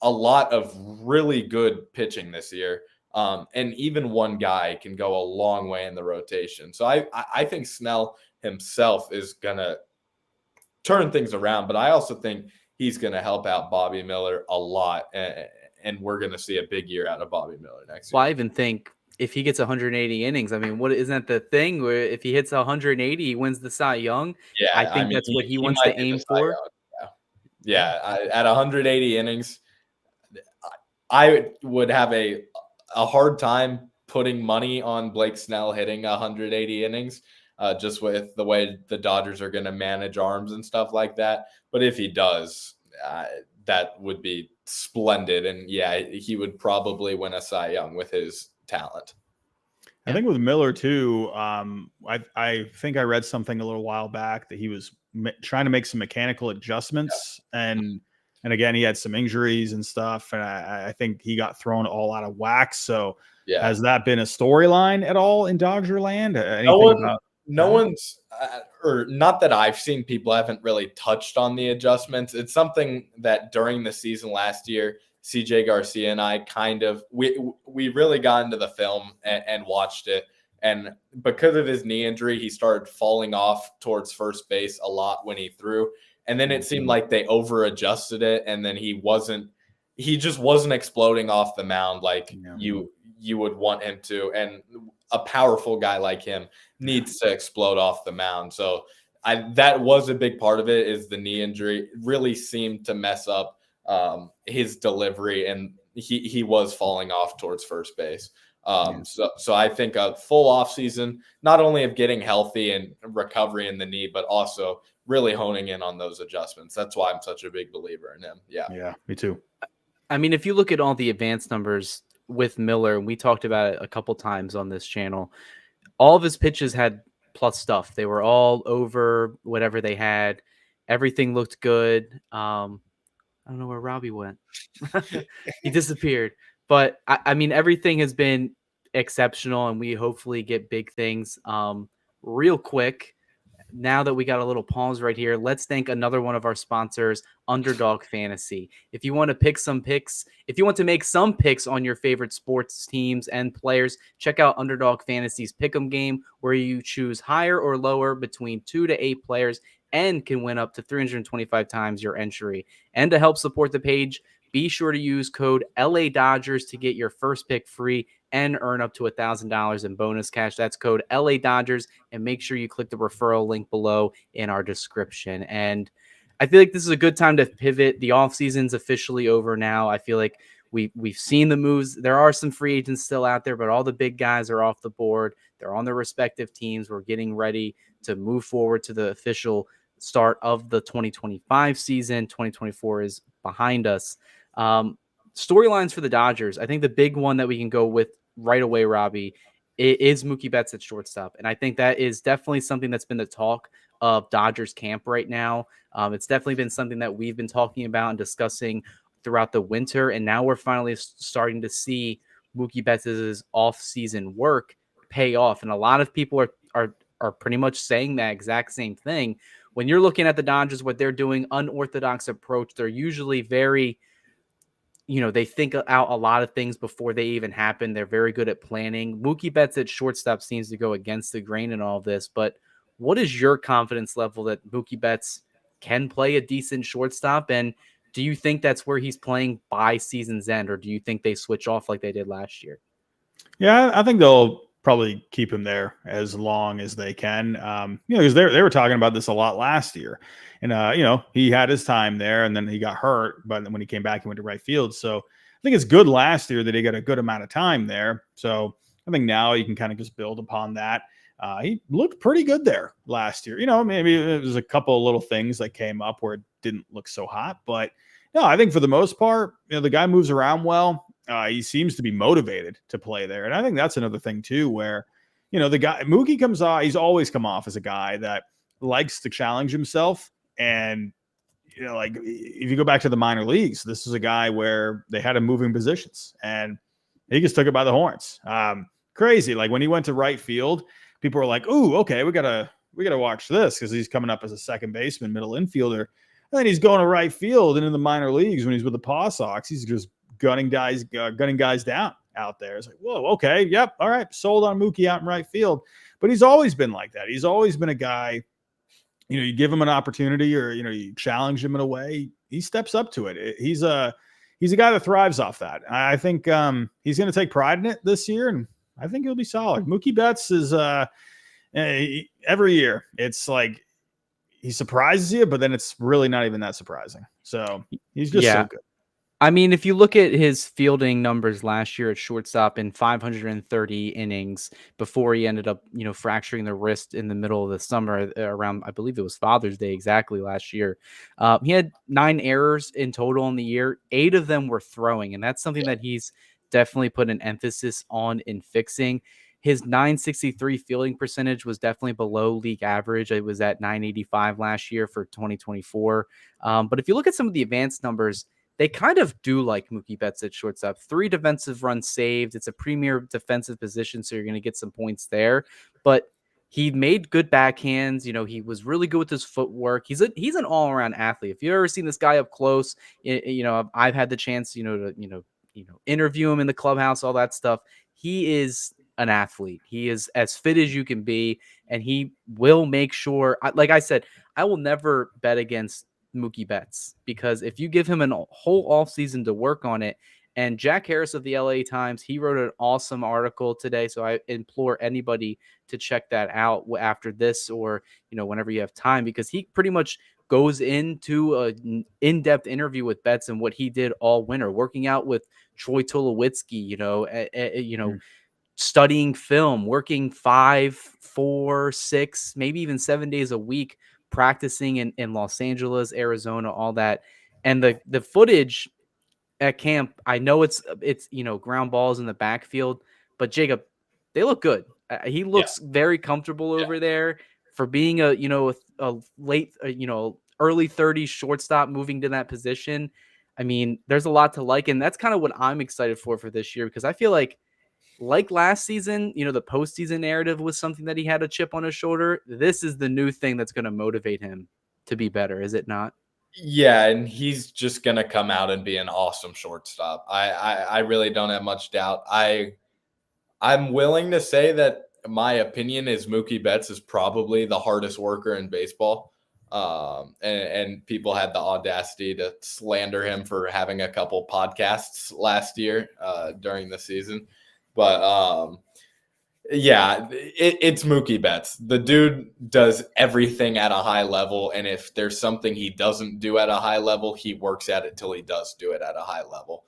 a lot of really good pitching this year. And even one guy can go a long way in the rotation. So I think Snell himself is going to turn things around, but I also think he's going to help out Bobby Miller a lot. And we're going to see a big year out of Bobby Miller next year. Well, I even think if he gets 180 innings, I mean, isn't that the thing where if he hits 180, he wins the Cy Young? Yeah, I think that's what he wants to aim for. Yeah. At 180 innings, I would have a hard time putting money on Blake Snell hitting 180 innings, just with the way the Dodgers are going to manage arms and stuff like that. But if he does, that would be splendid. And yeah, he would probably win a Cy Young with his talent. I think with Miller too, I think I read something a little while back that he was trying to make some mechanical adjustments, and again he had some injuries and stuff, and I think he got thrown all out of whack. So has that been a storyline at all in Dodger land? No one's, or not that I've seen, people haven't really touched on the adjustments. It's something that during the season last year, CJ Garcia and I we really got into the film and watched it. And because of his knee injury, he started falling off towards first base a lot when he threw. And then it seemed like they over adjusted it. And then he just wasn't exploding off the mound like you would want him to. And a powerful guy like him needs to explode off the mound. So that was a big part of it, is the knee injury. It really seemed to mess up his delivery, and he was falling off towards first base. So I think a full offseason, not only of getting healthy and recovery in the knee, but also really honing in on those adjustments. That's why I'm such a big believer in him. Yeah, me too. I mean, if you look at all the advanced numbers with Miller, and we talked about it a couple times on this channel, all of his pitches had plus stuff. They were all over whatever they had. Everything looked good. I don't know where Robbie went. He disappeared. But, I mean, everything has been exceptional, and we hopefully get big things. Real quick, now that we got a little pause right here, let's thank another one of our sponsors, Underdog Fantasy. If you want to pick some picks, if you want to make some picks on your favorite sports teams and players, check out Underdog Fantasy's Pick'em game, where you choose higher or lower between 2 to 8 players and can win up to 325 times your entry. And to help support the page, be sure to use code LA Dodgers to get your first pick free and earn up to $1,000 in bonus cash. That's code LA Dodgers, and make sure you click the referral link below in our description. And I feel like this is a good time to pivot. The offseason's officially over now. I feel like we've seen the moves. There are some free agents still out there, but all the big guys are off the board. They're on their respective teams. We're getting ready to move forward to the official start of the 2025 season. 2024 is behind us. Storylines for the Dodgers. I think the big one that we can go with right away, Robbie, is Mookie Betts at shortstop. And I think that is definitely something that's been the talk of Dodgers camp right now. It's definitely been something that we've been talking about and discussing throughout the winter. And now we're finally starting to see Mookie Betts' off-season work pay off. And a lot of people are pretty much saying that exact same thing. When you're looking at the Dodgers, what they're doing, unorthodox approach, they're usually very, they think out a lot of things before they even happen. They're very good at planning. Mookie Betts at shortstop seems to go against the grain in all of this. But what is your confidence level that Mookie Betts can play a decent shortstop? And do you think that's where he's playing by season's end, or do you think they switch off like they did last year? Yeah, I think they'll probably keep him there as long as they can. Because they were talking about this a lot last year, and he had his time there, and then he got hurt. But when he came back, he went to right field. So I think it's good last year that he got a good amount of time there. So I think now you can kind of just build upon that. He looked pretty good there last year. Maybe there's a couple of little things that came up where it didn't look so hot, but no, I think for the most part, the guy moves around well. He seems to be motivated to play there. And I think that's another thing too, where, the guy Mookie comes off, he's always come off as a guy that likes to challenge himself. And, like if you go back to the minor leagues, this is a guy where they had him moving positions and he just took it by the horns. Crazy. Like when he went to right field, people were like, "Ooh, okay, we gotta watch this," because he's coming up as a second baseman, middle infielder. And then he's going to right field, and in the minor leagues when he's with the Paw Sox, he's just gunning guys down out there. It's like, whoa, okay, yep, all right, sold on Mookie out in right field. But he's always been like that. He's always been a guy, you give him an opportunity, or you challenge him in a way, he steps up to it. He's a guy that thrives off that. I think he's going to take pride in it this year, and I think he'll be solid. Mookie Betts is every year it's like he surprises you, but then it's really not even that surprising. So he's just so good. I mean, if you look at his fielding numbers last year at shortstop in 530 innings before he ended up, fracturing the wrist in the middle of the summer around, I believe it was Father's Day exactly last year. He had 9 errors in total in the year. 8 of them were throwing, and that's something that he's definitely put an emphasis on in fixing. His 963 fielding percentage was definitely below league average. It was at 985 last year for 2024. But if you look at some of the advanced numbers, they kind of do like Mookie Betts at shortstop. 3 defensive runs saved. It's a premier defensive position, so you're going to get some points there. But he made good backhands. He was really good with his footwork. He's an all around athlete. If you've ever seen this guy up close, I've had the chance, to interview him in the clubhouse, all that stuff. He is an athlete. He is as fit as you can be, and he will make sure. Like I said, I will never bet against Mookie Betts, because if you give him a whole offseason to work on it, and Jack Harris of the LA Times, he wrote an awesome article today. So I implore anybody to check that out after this, or, whenever you have time, because he pretty much goes into an in-depth interview with Betts and what he did all winter, working out with Troy Tulowitzki, studying film, working 5, 4, 6, maybe even 7 days a week, practicing in Los Angeles, Arizona, all that. And the footage at camp, I know it's ground balls in the backfield, but Jacob, they look good. He Yeah. looks very comfortable over there for being a late early 30s shortstop moving to that position. I mean, there's a lot to like, and that's kind of what I'm excited for this year, because I feel like last season, the postseason narrative was something that he had a chip on his shoulder. This is the new thing that's going to motivate him to be better, is it not? Yeah, and he's just gonna come out and be an awesome shortstop. I really don't have much doubt. I'm willing to say that my opinion is Mookie Betts is probably the hardest worker in baseball. And people had the audacity to slander him for having a couple podcasts last year during the season. But yeah, it's Mookie Betts. The dude does everything at a high level, and if there's something he doesn't do at a high level, he works at it till he does do it at a high level.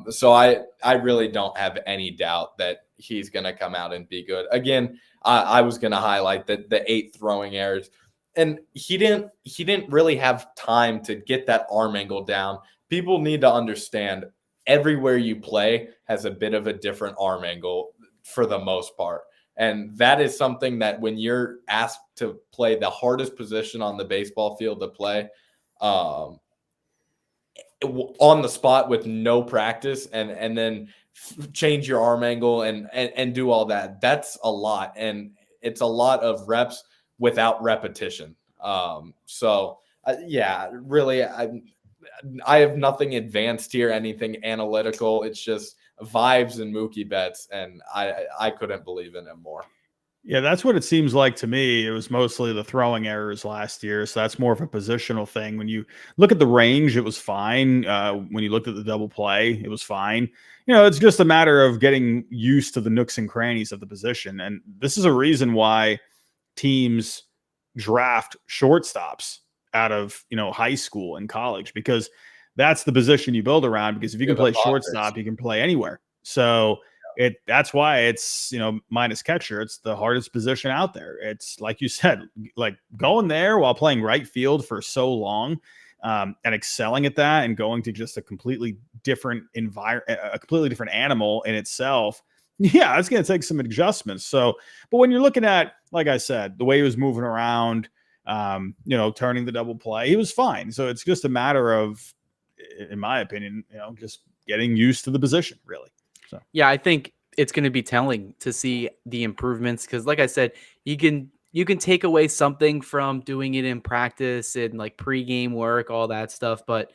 So I really don't have any doubt that he's going to come out and be good. Again, I was going to highlight the 8 throwing errors, and he didn't really have time to get that arm angle down. People need to understand everywhere you play has a bit of a different arm angle for the most part. And that is something that when you're asked to play the hardest position on the baseball field to play, on the spot with no practice, and then change your arm angle and do all that, that's a lot. And it's a lot of reps without repetition. Yeah, really, I have nothing advanced here, anything analytical. It's just vibes and Mookie Betts, and I couldn't believe in him more. Yeah, that's what it seems like to me. It was mostly the throwing errors last year, so that's more of a positional thing. When you look at the range, it was fine. When you looked at the double play, it was fine. It's just a matter of getting used to the nooks and crannies of the position, and this is a reason why teams draft shortstops out of high school and college, because that's the position you build around. Because if you can play shortstop, you can play anywhere. So that's why it's minus catcher, it's the hardest position out there. It's like you said, like going there while playing right field for so long, and excelling at that, and going to just a completely different environment, a completely different animal in itself. Yeah, it's going to take some adjustments. So, but when you're looking at, like I said, the way he was moving around, turning the double play, he was fine. So it's just a matter of, in my opinion, just getting used to the position, really. So yeah, I think it's going to be telling to see the improvements, because, like I said, you can take away something from doing it in practice and like pregame work, all that stuff, but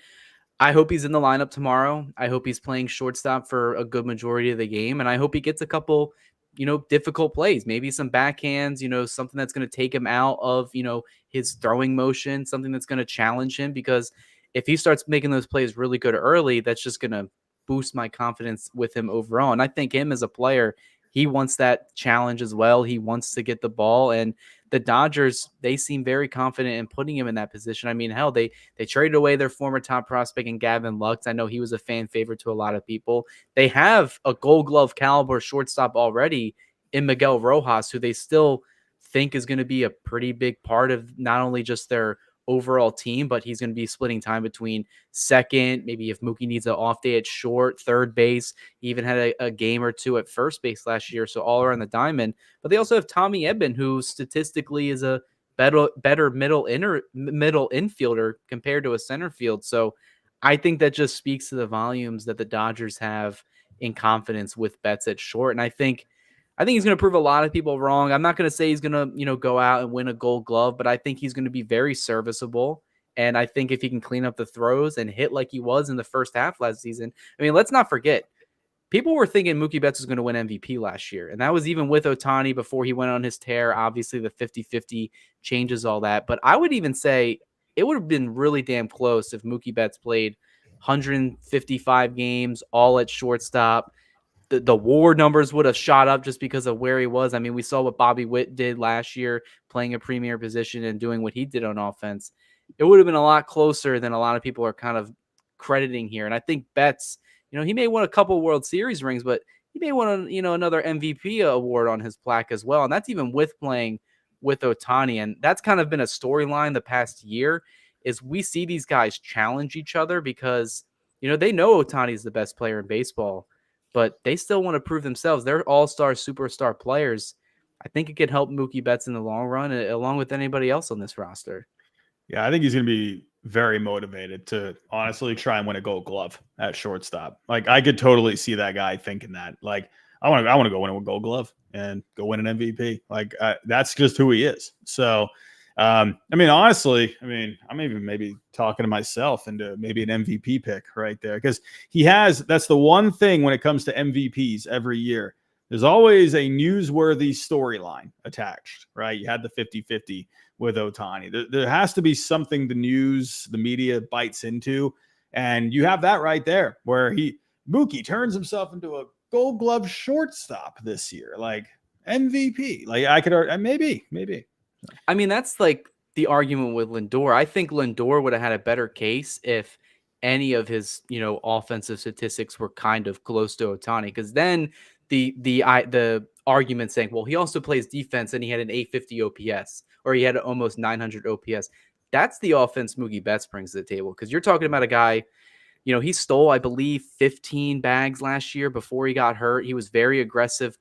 I hope he's in the lineup tomorrow. I hope he's playing shortstop for a good majority of the game. And I hope he gets a couple, difficult plays, maybe some backhands, something that's going to take him out of, his throwing motion, something that's going to challenge him. Because if he starts making those plays really good early, that's just going to boost my confidence with him overall. And I think him as a player, he wants that challenge as well. He wants to get the ball. And the Dodgers, they seem very confident in putting him in that position. I mean, hell, they traded away their former top prospect in Gavin Lux. I know he was a fan favorite to a lot of people. They have a Gold Glove caliber shortstop already in Miguel Rojas, who they still think is going to be a pretty big part of not only just their overall team, but he's going to be splitting time between second, maybe if Mookie needs an off day at short, third base. He even had a game or two at first base last year, so all around the diamond. But they also have Tommy Edman, who statistically is a better middle infielder compared to a center field. So I think that just speaks to the volumes that the Dodgers have in confidence with Betts at short. And I think he's going to prove a lot of people wrong. I'm not going to say he's going to, go out and win a Gold Glove, but I think he's going to be very serviceable. And I think if he can clean up the throws and hit like he was in the first half last season, I mean, let's not forget, people were thinking Mookie Betts was going to win MVP last year. And that was even with Otani before he went on his tear. Obviously, the 50-50 changes all that. But I would even say it would have been really damn close if Mookie Betts played 155 games, all at shortstop. The WAR numbers would have shot up just because of where he was. I mean, we saw what Bobby Witt did last year, playing a premier position and doing what he did on offense. It would have been a lot closer than a lot of people are kind of crediting here. And I think Betts, he may win a couple World Series rings, but he may win, another MVP award on his plaque as well. And that's even with playing with Otani. And that's kind of been a storyline the past year is we see these guys challenge each other because, they know Otani is the best player in baseball, but they still want to prove themselves. They're all-star, superstar players. I think it could help Mookie Betts in the long run, along with anybody else on this roster. Yeah, I think he's going to be very motivated to honestly try and win a Gold Glove at shortstop. Like, I could totally see that guy thinking that. Like, I want to go win a Gold Glove and go win an MVP. Like, that's just who he is. So, I mean, honestly, I'm even maybe talking to myself into maybe an MVP pick right there because that's the one thing when it comes to MVPs every year. There's always a newsworthy storyline attached, right? You had the 50-50 with Otani. There has to be something the media bites into. And you have that right there where Mookie turns himself into a Gold Glove shortstop this year, like MVP. Like I could maybe. I mean, that's like the argument with Lindor. I think Lindor would have had a better case if any of his, offensive statistics were kind of close to Otani, because then the argument saying, well, he also plays defense and he had an 850 OPS or he had almost 900 OPS. That's the offense Mookie Betts brings to the table, because you're talking about a guy, he stole, I believe, 15 bags last year before he got hurt. He was very aggressive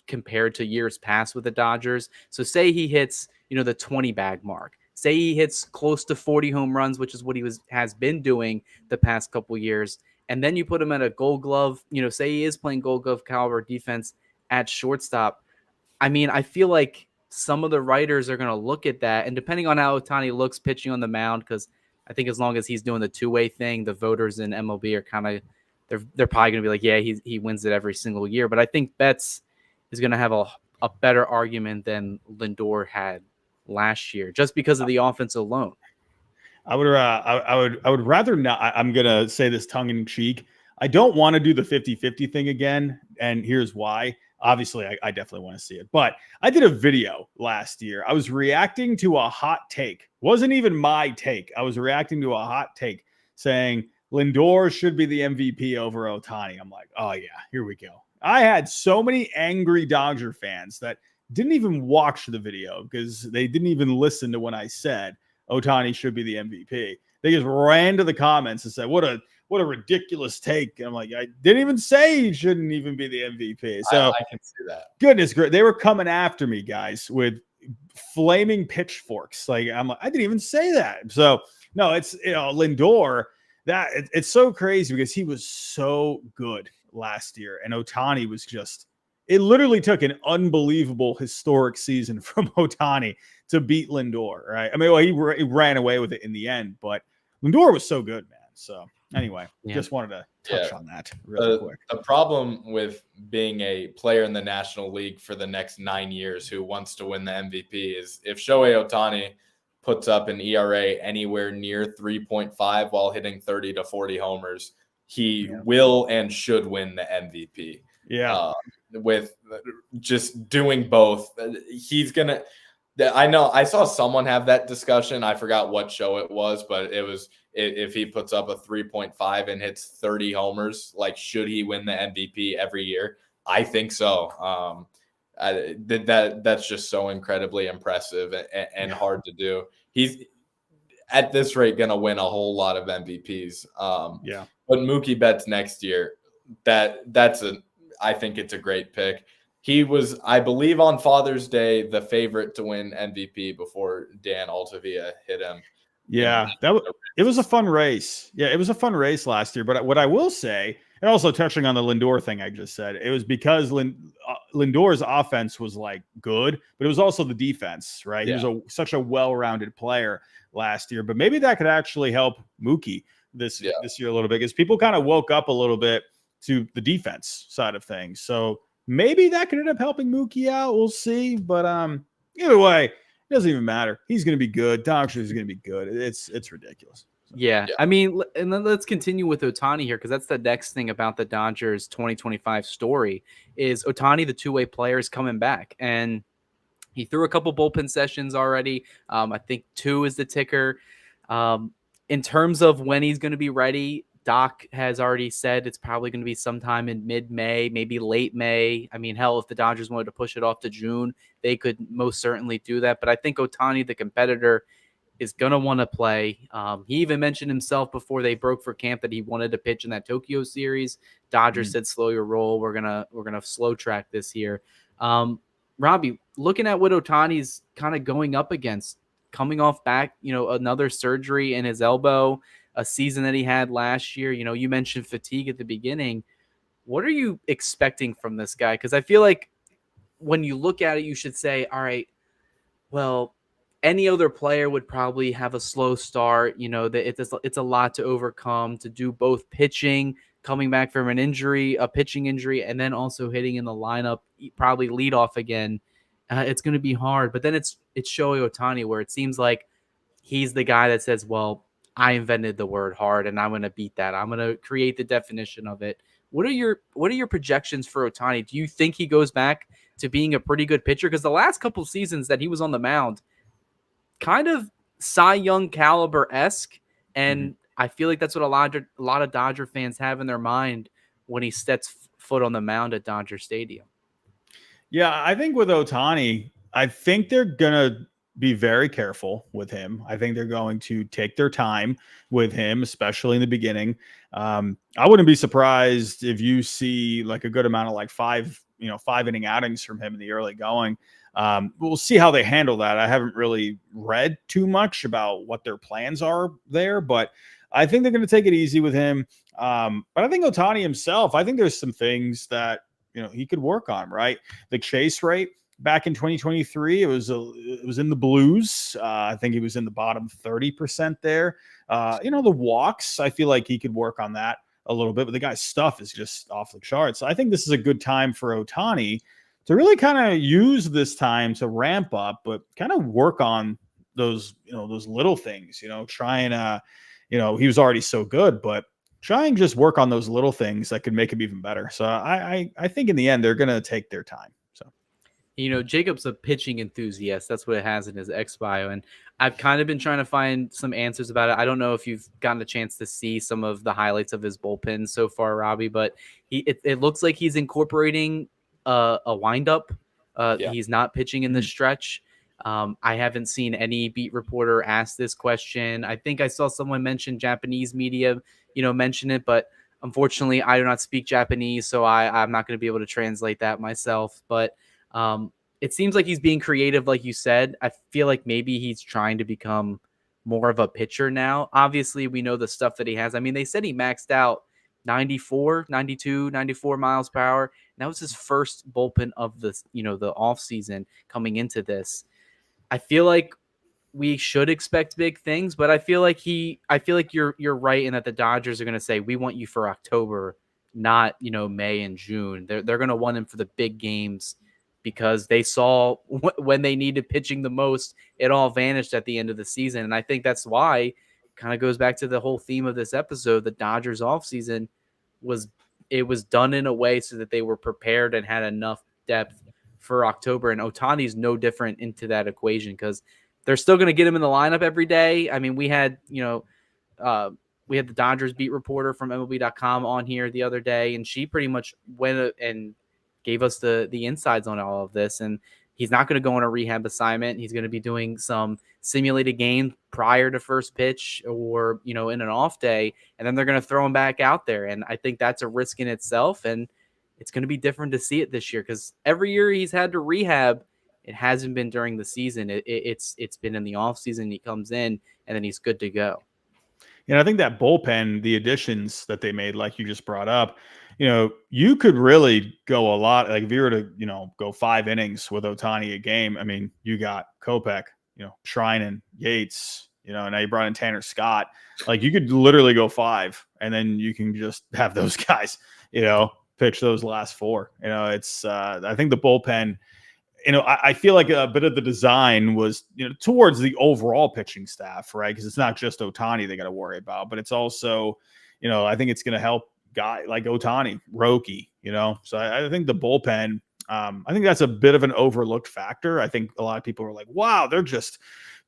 compared to years past with the Dodgers. So say he hits, the 20 bag mark. Say he hits close to 40 home runs, which is what he has been doing the past couple years. And then you put him at a Gold Glove, say he is playing Gold Glove caliber defense at shortstop. I mean, I feel like some of the writers are going to look at that, and depending on how Otani looks pitching on the mound, because I think as long as he's doing the two-way thing, the voters in MLB are kind of, they're probably going to be like, yeah, he wins it every single year. But I think Betts is going to have a better argument than Lindor had last year, just because of the offense alone. I would rather not. I'm gonna say this tongue in cheek. I don't want to do the 50-50 thing again, and here's why. Obviously, I definitely want to see it, but I did a video last year. I was reacting to a hot take. Wasn't even my take. I was reacting to a hot take saying Lindor should be the MVP over Otani. I'm like, oh yeah, here we go. I had so many angry Dodger fans that didn't even watch the video because they didn't even listen to when I said Otani should be the MVP. They just ran to the comments and said, what a ridiculous take. And I'm like, I didn't even say he shouldn't even be the MVP. So I can see that. Goodness gracious. They were coming after me, guys, with flaming pitchforks. Like, I'm like, I didn't even say that. So no, it's, Lindor, it's so crazy because he was so good last year. And Otani was it literally took an unbelievable historic season from Otani to beat Lindor, right? I mean, well, he ran away with it in the end, but Lindor was so good, man. So anyway, just wanted to touch on that real quick. The problem with being a player in the National League for the next 9 years who wants to win the MVP is if Shohei Otani puts up an ERA anywhere near 3.5 while hitting 30 to 40 homers, he will and should win the MVP. Yeah. With just doing both, he's gonna. I know I saw someone have that discussion. I forgot what show it was, but it was if he puts up a 3.5 and hits 30 homers, like should he win the MVP every year? I think so. That's just so incredibly impressive and hard to do. He's at this rate going to win a whole lot of MVPs. But Mookie Betts next year, I think it's a great pick. He was, I believe, on Father's Day, the favorite to win MVP before Dan Altavia hit him. Yeah, it was a fun race. Yeah, it was a fun race last year. But what I will say, and also touching on the Lindor thing I just said, it was because Lindor's offense was like good, but it was also the defense, right? Yeah. He was such a well-rounded player last year. But maybe that could actually help Mookie this year a little bit, because people kind of woke up a little bit to the defense side of things. So maybe that could end up helping Mookie out. We'll see. But either way, it doesn't even matter. He's going to be good. Dodgers is going to be good. It's ridiculous. So, yeah. I mean, and then let's continue with Otani here, because that's the next thing about the Dodgers 2025 story is Otani, the two-way player, is coming back. And he threw a couple bullpen sessions already. I think 2 is the ticker. In terms of when he's going to be ready, Doc has already said it's probably going to be sometime in mid-May, maybe late May. I mean, hell, if the Dodgers wanted to push it off to June, they could most certainly do that. But I think Otani, the competitor, is going to want to play. He even mentioned himself before they broke for camp that he wanted to pitch in that Tokyo series. Dodgers said, slow your roll. We're gonna slow track this year. Robbie, looking at what Otani's kind of going up against, coming off back, another surgery in his elbow, a season that he had last year. You mentioned fatigue at the beginning. What are you expecting from this guy? Because I feel like when you look at it, you should say, all right, well, any other player would probably have a slow start. That it's a lot to overcome, to do both pitching, coming back from an injury, a pitching injury, and then also hitting in the lineup, probably lead off again. It's going to be hard. But then it's Shohei Otani, where it seems like he's the guy that says, well, I invented the word hard and I'm going to beat that. I'm going to create the definition of it. What are your projections for Otani? Do you think he goes back to being a pretty good pitcher? Because the last couple seasons that he was on the mound, kind of Cy Young caliber-esque, and I feel like that's what a lot of Dodger fans have in their mind when he steps foot on the mound at Dodger Stadium. Yeah, I think with Otani, I think they're gonna be very careful with him. I think they're going to take their time with him, especially in the beginning. I wouldn't be surprised if you see like a good amount of like 5 inning outings from him in the early going. We'll see how they handle that. I haven't really read too much about what their plans are there, but I think they're going to take it easy with him. But I think Otani himself, I think there's some things that, he could work on, right? The chase rate back in 2023, it was in the blues. I think he was in the bottom 30% there. The walks, I feel like he could work on that a little bit, but the guy's stuff is just off the charts. So I think this is a good time for Otani to really kind of use this time to ramp up, but kind of work on those little things, try and, he was already so good, but try and just work on those little things that could make him even better. So I think in the end, they're going to take their time. So, Jacob's a pitching enthusiast. That's what it has in his X bio. And I've kind of been trying to find some answers about it. I don't know if you've gotten a chance to see some of the highlights of his bullpen so far, Robbie, but it looks like he's incorporating a windup. He's not pitching in the stretch. I haven't seen any beat reporter ask this question. I think I saw someone mention Japanese media, mention it, but unfortunately I do not speak Japanese, so I'm not going to be able to translate that myself. But it seems like he's being creative, like you said. I feel like maybe he's trying to become more of a pitcher now. Obviously, we know the stuff that he has. I mean, they said he maxed out 94 miles per hour. And that was his first bullpen of the off season coming into this. I feel like we should expect big things, but I feel like you're right in that the Dodgers are going to say, we want you for October, not, May and June. They're going to want him for the big games, because they saw when they needed pitching the most, it all vanished at the end of the season. And I think that's why, kind of goes back to the whole theme of this episode, the Dodgers offseason was done in a way so that they were prepared and had enough depth for October, and Otani's no different into that equation because they're still going to get him in the lineup every day. I mean, we had the Dodgers beat reporter from MLB.com on here the other day, and she pretty much went and gave us the insides on all of this. And he's not going to go on a rehab assignment. He's going to be doing some simulated games prior to first pitch or, in an off day, and then they're going to throw him back out there. And I think that's a risk in itself. And it's going to be different to see it this year because every year he's had to rehab. It hasn't been during the season. It's been in the off season. He comes in and then he's good to go. And I think that bullpen, the additions that they made, like you just brought up, you could really go a lot. Like if you were to, go 5 innings with Otani a game, I mean, you got Kopech, Treinen, Yates, now you brought in Tanner Scott. Like you could literally go 5 and then you can just have those guys, pitch those last 4. It's I think the bullpen, I feel like a bit of the design was, towards the overall pitching staff, right? Because it's not just Otani they got to worry about, but it's also, I think it's going to help guy like Otani, Roki, So I think the bullpen, I think that's a bit of an overlooked factor. I think a lot of people were like, wow, they're just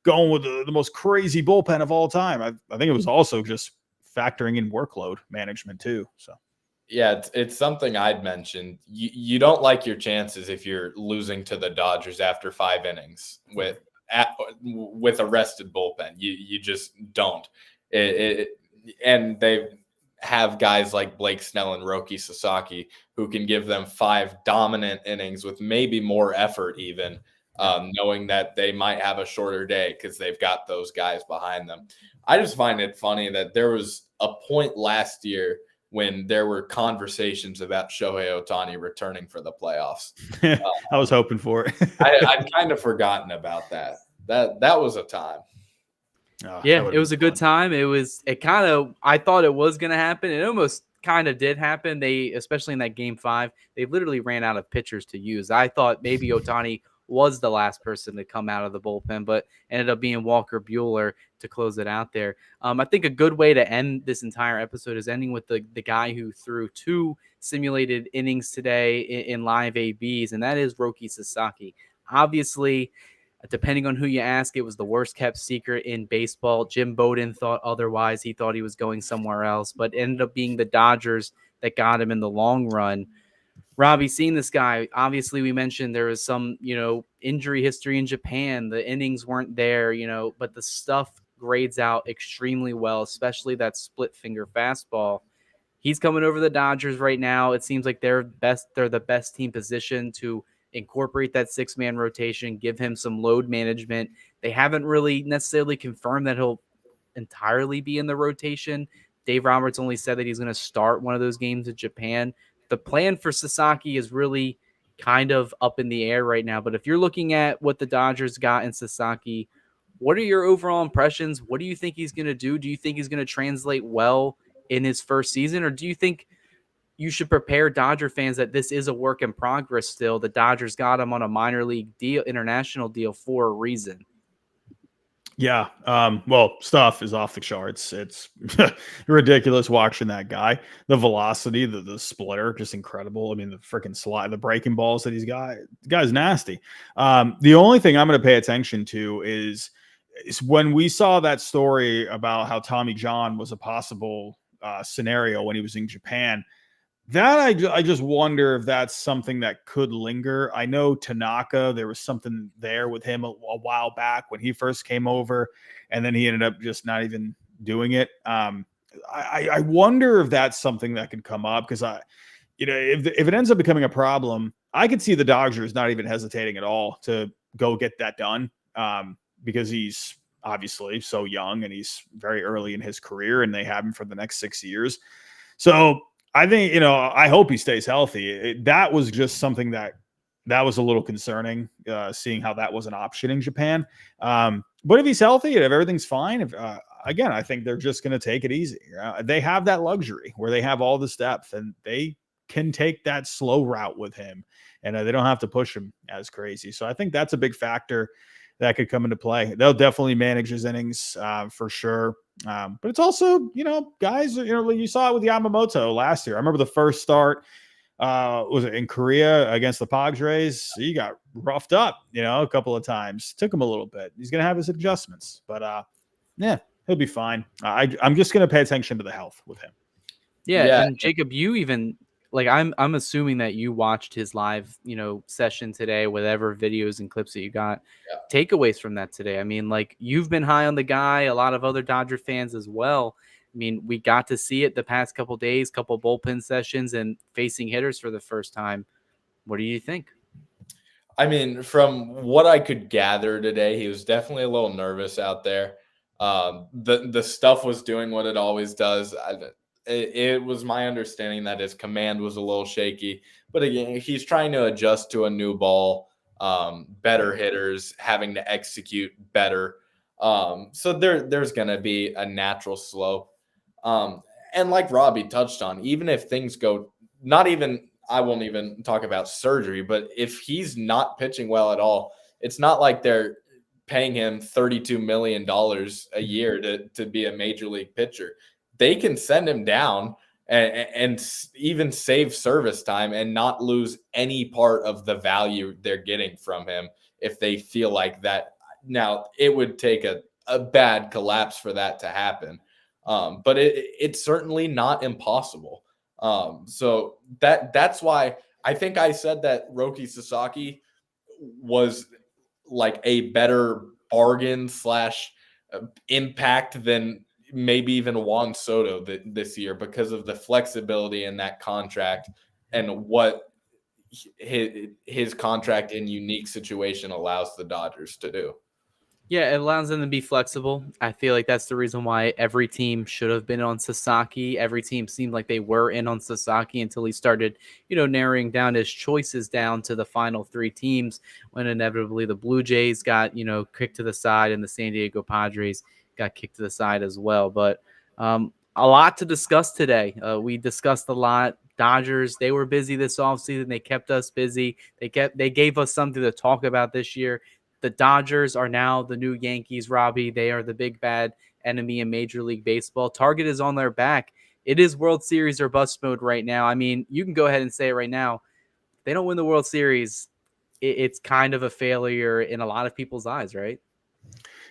going with the most crazy bullpen of all time. I think it was also just factoring in workload management too. So. Yeah, it's something I'd mentioned. You don't like your chances if you're losing to the Dodgers after 5 innings with a rested bullpen. You just don't. And they have guys like Blake Snell and Roki Sasaki who can give them 5 dominant innings with maybe more effort even, knowing that they might have a shorter day because they've got those guys behind them. I just find it funny that there was a point last year when there were conversations about Shohei Otani returning for the playoffs. I was hoping for it. I'd kind of forgotten about that. That was a time. Oh, yeah, it was a good time. I thought it was going to happen. It almost kind of did happen. They, especially in that game 5, they literally ran out of pitchers to use. I thought maybe Otani was the last person to come out of the bullpen, but ended up being Walker Buehler to close it out there. I think a good way to end this entire episode is ending with the guy who threw 2 simulated innings today in live ABs, and that is Roki Sasaki. Obviously, depending on who you ask, it was the worst kept secret in baseball. Jim Bowden thought otherwise. He thought he was going somewhere else, but ended up being the Dodgers that got him in the long run. Robbie, seeing this guy, obviously we mentioned there was some, injury history in Japan. The innings weren't there, but the stuff grades out extremely well, especially that split finger fastball. He's coming over the Dodgers right now. It seems like they're the best team positioned to incorporate that 6-man rotation, give him some load management. They haven't really necessarily confirmed that he'll entirely be in the rotation. Dave Roberts only said that he's going to start one of those games in Japan. The plan for Sasaki is really kind of up in the air right now. But if you're looking at what the Dodgers got in Sasaki, what are your overall impressions? What do you think he's going to do? Do you think he's going to translate well in his first season? Or do you think you should prepare Dodger fans that this is a work in progress still? The Dodgers got him on a minor league deal, international deal for a reason. Yeah. Well, stuff is off the charts. It's ridiculous watching that guy. The velocity, the splitter, just incredible. I mean, the freaking slide, the breaking balls that he's got, the guy's nasty. The only thing I'm going to pay attention to is when we saw that story about how Tommy John was a possible scenario when he was in Japan. That I just wonder if that's something that could linger. I know Tanaka, there was something there with him a while back when he first came over, and then he ended up just not even doing it. I wonder if that's something that could come up because if it ends up becoming a problem, I could see the Dodgers not even hesitating at all to go get that done because he's obviously so young and he's very early in his career, and they have him for the next 6 years. So I think, I hope he stays healthy. That was just something that was a little concerning, seeing how that was an option in Japan. But if he's healthy and if everything's fine, again, I think they're just going to take it easy. They have that luxury where they have all this depth and they can take that slow route with him, and they don't have to push him as crazy. So I think that's a big factor that could come into play. They'll definitely manage his innings for sure. But it's also, guys, you saw it with Yamamoto last year. I remember the first start was it in Korea against the Padres? He got roughed up, a couple of times. Took him a little bit. He's going to have his adjustments, but yeah, he'll be fine. I'm just going to pay attention to the health with him. Yeah, and Jacob, you even I'm assuming that you watched his live, session today, whatever videos and clips that you got. Yeah. Takeaways from that today. I mean, you've been high on the guy, a lot of other Dodger fans as well. I mean, we got to see it the past couple days, couple bullpen sessions and facing hitters for the first time. What do you think? I mean, from what I could gather today, he was definitely a little nervous out there. The stuff was doing what it always does. It was my understanding that his command was a little shaky, but again, he's trying to adjust to a new ball, better hitters, having to execute better. So there's going to be a natural slope. And like Robbie touched on, even if things go I won't even talk about surgery, but if he's not pitching well at all, it's not like they're paying him $32 million a year to be a major league pitcher. They can send him down and even save service time and not lose any part of the value they're getting from him if they feel like that. Now, it would take a bad collapse for that to happen, but it's certainly not impossible. So that's why I think I said that Roki Sasaki was like a better bargain / impact than maybe even Juan Soto this year because of the flexibility in that contract and what his contract in unique situation allows the Dodgers to do. Yeah, it allows them to be flexible. I feel like that's the reason why every team should have been on Sasaki. Every team seemed like they were in on Sasaki until he started, narrowing down his choices down to the final three teams when inevitably the Blue Jays got, kicked to the side and the San Diego Padres got kicked to the side as well. But a lot to discuss today. We discussed a lot. Dodgers, they were busy this offseason. They kept us busy. They gave us something to talk about this year. The Dodgers are now the new Yankees, Robbie. They are the big bad enemy in Major League Baseball. Target is on their back. It is World Series or bust mode right now. I mean, you can go ahead and say it right now. If they don't win the World Series, it's kind of a failure in a lot of people's eyes, right?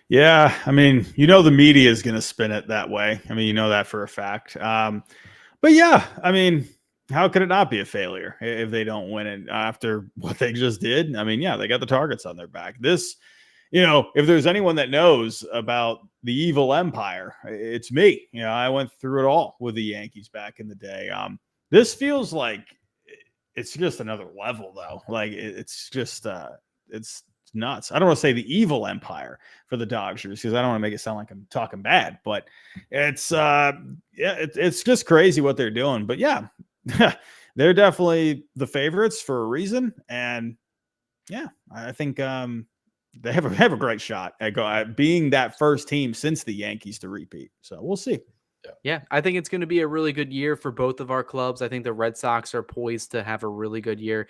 Yeah, I mean, the media is going to spin it that way. I mean, that for a fact. But yeah, I mean, how could it not be a failure if they don't win it after what they just did? I mean, yeah, they got the targets on their back. This, if there's anyone that knows about the evil empire, it's me. I went through it all with the Yankees back in the day. This feels like it's just another level, though. Like it's just, it's nuts. I don't want to say the evil empire for the Dodgers because I don't want to make it sound like I'm talking bad, but it's, it's just crazy what they're doing. But yeah. They're definitely the favorites for a reason, and yeah, I think they have a great shot at being that first team since the Yankees to repeat. So we'll see. Yeah, I think it's going to be a really good year for both of our clubs. I think the Red Sox are poised to have a really good year.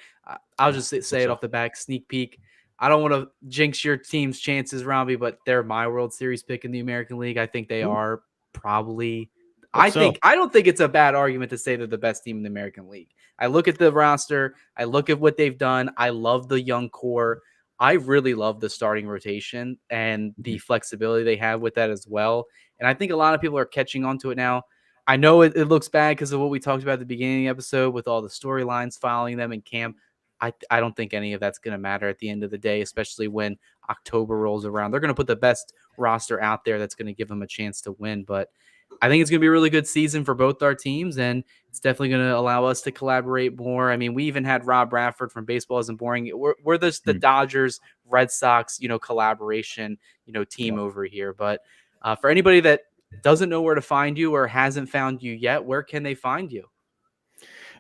I'll just say it off the back, sneak peek. I don't want to jinx your team's chances, Robbie, but they're my World Series pick in the American League. I think they are probably. I don't think it's a bad argument to say they're the best team in the American League. I look at the roster. I look at what they've done. I love the young core. I really love the starting rotation and the flexibility they have with that as well. And I think a lot of people are catching on to it now. I know it looks bad because of what we talked about at the beginning of the episode with all the storylines following them in camp. I don't think any of that's going to matter at the end of the day, especially when October rolls around. They're going to put the best roster out there that's going to give them a chance to win. But I think it's going to be a really good season for both our teams, and it's definitely going to allow us to collaborate more. I mean, we even had Rob Bradford from Baseball Isn't Boring. We're the Dodgers, Red Sox, collaboration, team over here. But for anybody that doesn't know where to find you or hasn't found you yet, where can they find you?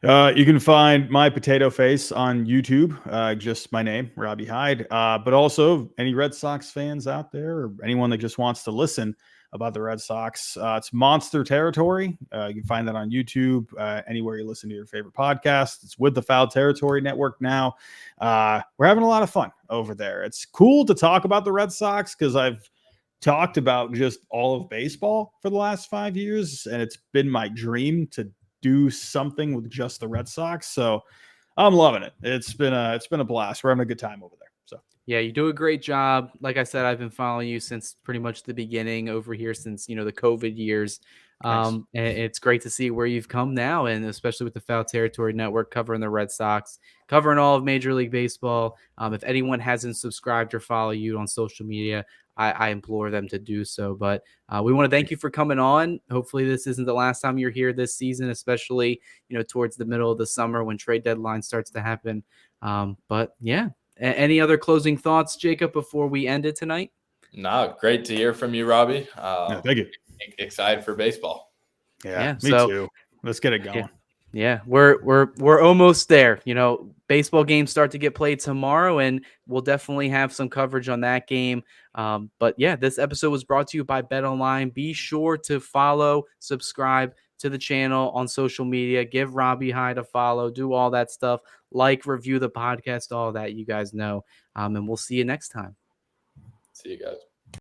You can find my potato face on YouTube, just my name, Robbie Hyde. But also any Red Sox fans out there or anyone that just wants to listen about the Red Sox, it's Monster Territory. You can find that on YouTube, anywhere you listen to your favorite podcast. It's with the Foul Territory Network now. We're having a lot of fun over there. It's cool to talk about the Red Sox because I've talked about just all of baseball for the last 5 years, and it's been my dream to do something with just the Red Sox. So I'm loving it. It's been a blast. We're having a good time over there. So Yeah, you do a great job. Like I said, I've been following you since pretty much the beginning over here since, the COVID years. thanks. And it's great to see where you've come now, and especially with the Foul Territory Network covering the Red Sox, covering all of Major League Baseball. If anyone hasn't subscribed or follow you on social media, I implore them to do so. But we want to thank you for coming on. Hopefully this isn't the last time you're here this season, especially, towards the middle of the summer when trade deadline starts to happen. But yeah. Any other closing thoughts, Jacob, before we end it tonight? No, great to hear from you, Robbie. No, thank you. Excited for baseball. Yeah, me too. Let's get it going. Yeah, we're almost there. Baseball games start to get played tomorrow, and we'll definitely have some coverage on that game. But yeah, this episode was brought to you by Bet Online. Be sure to follow, subscribe to the channel on social media. Give Robbie Hyde a follow. Do all that stuff. Like, review the podcast, all that you guys know. And we'll see you next time. See you guys.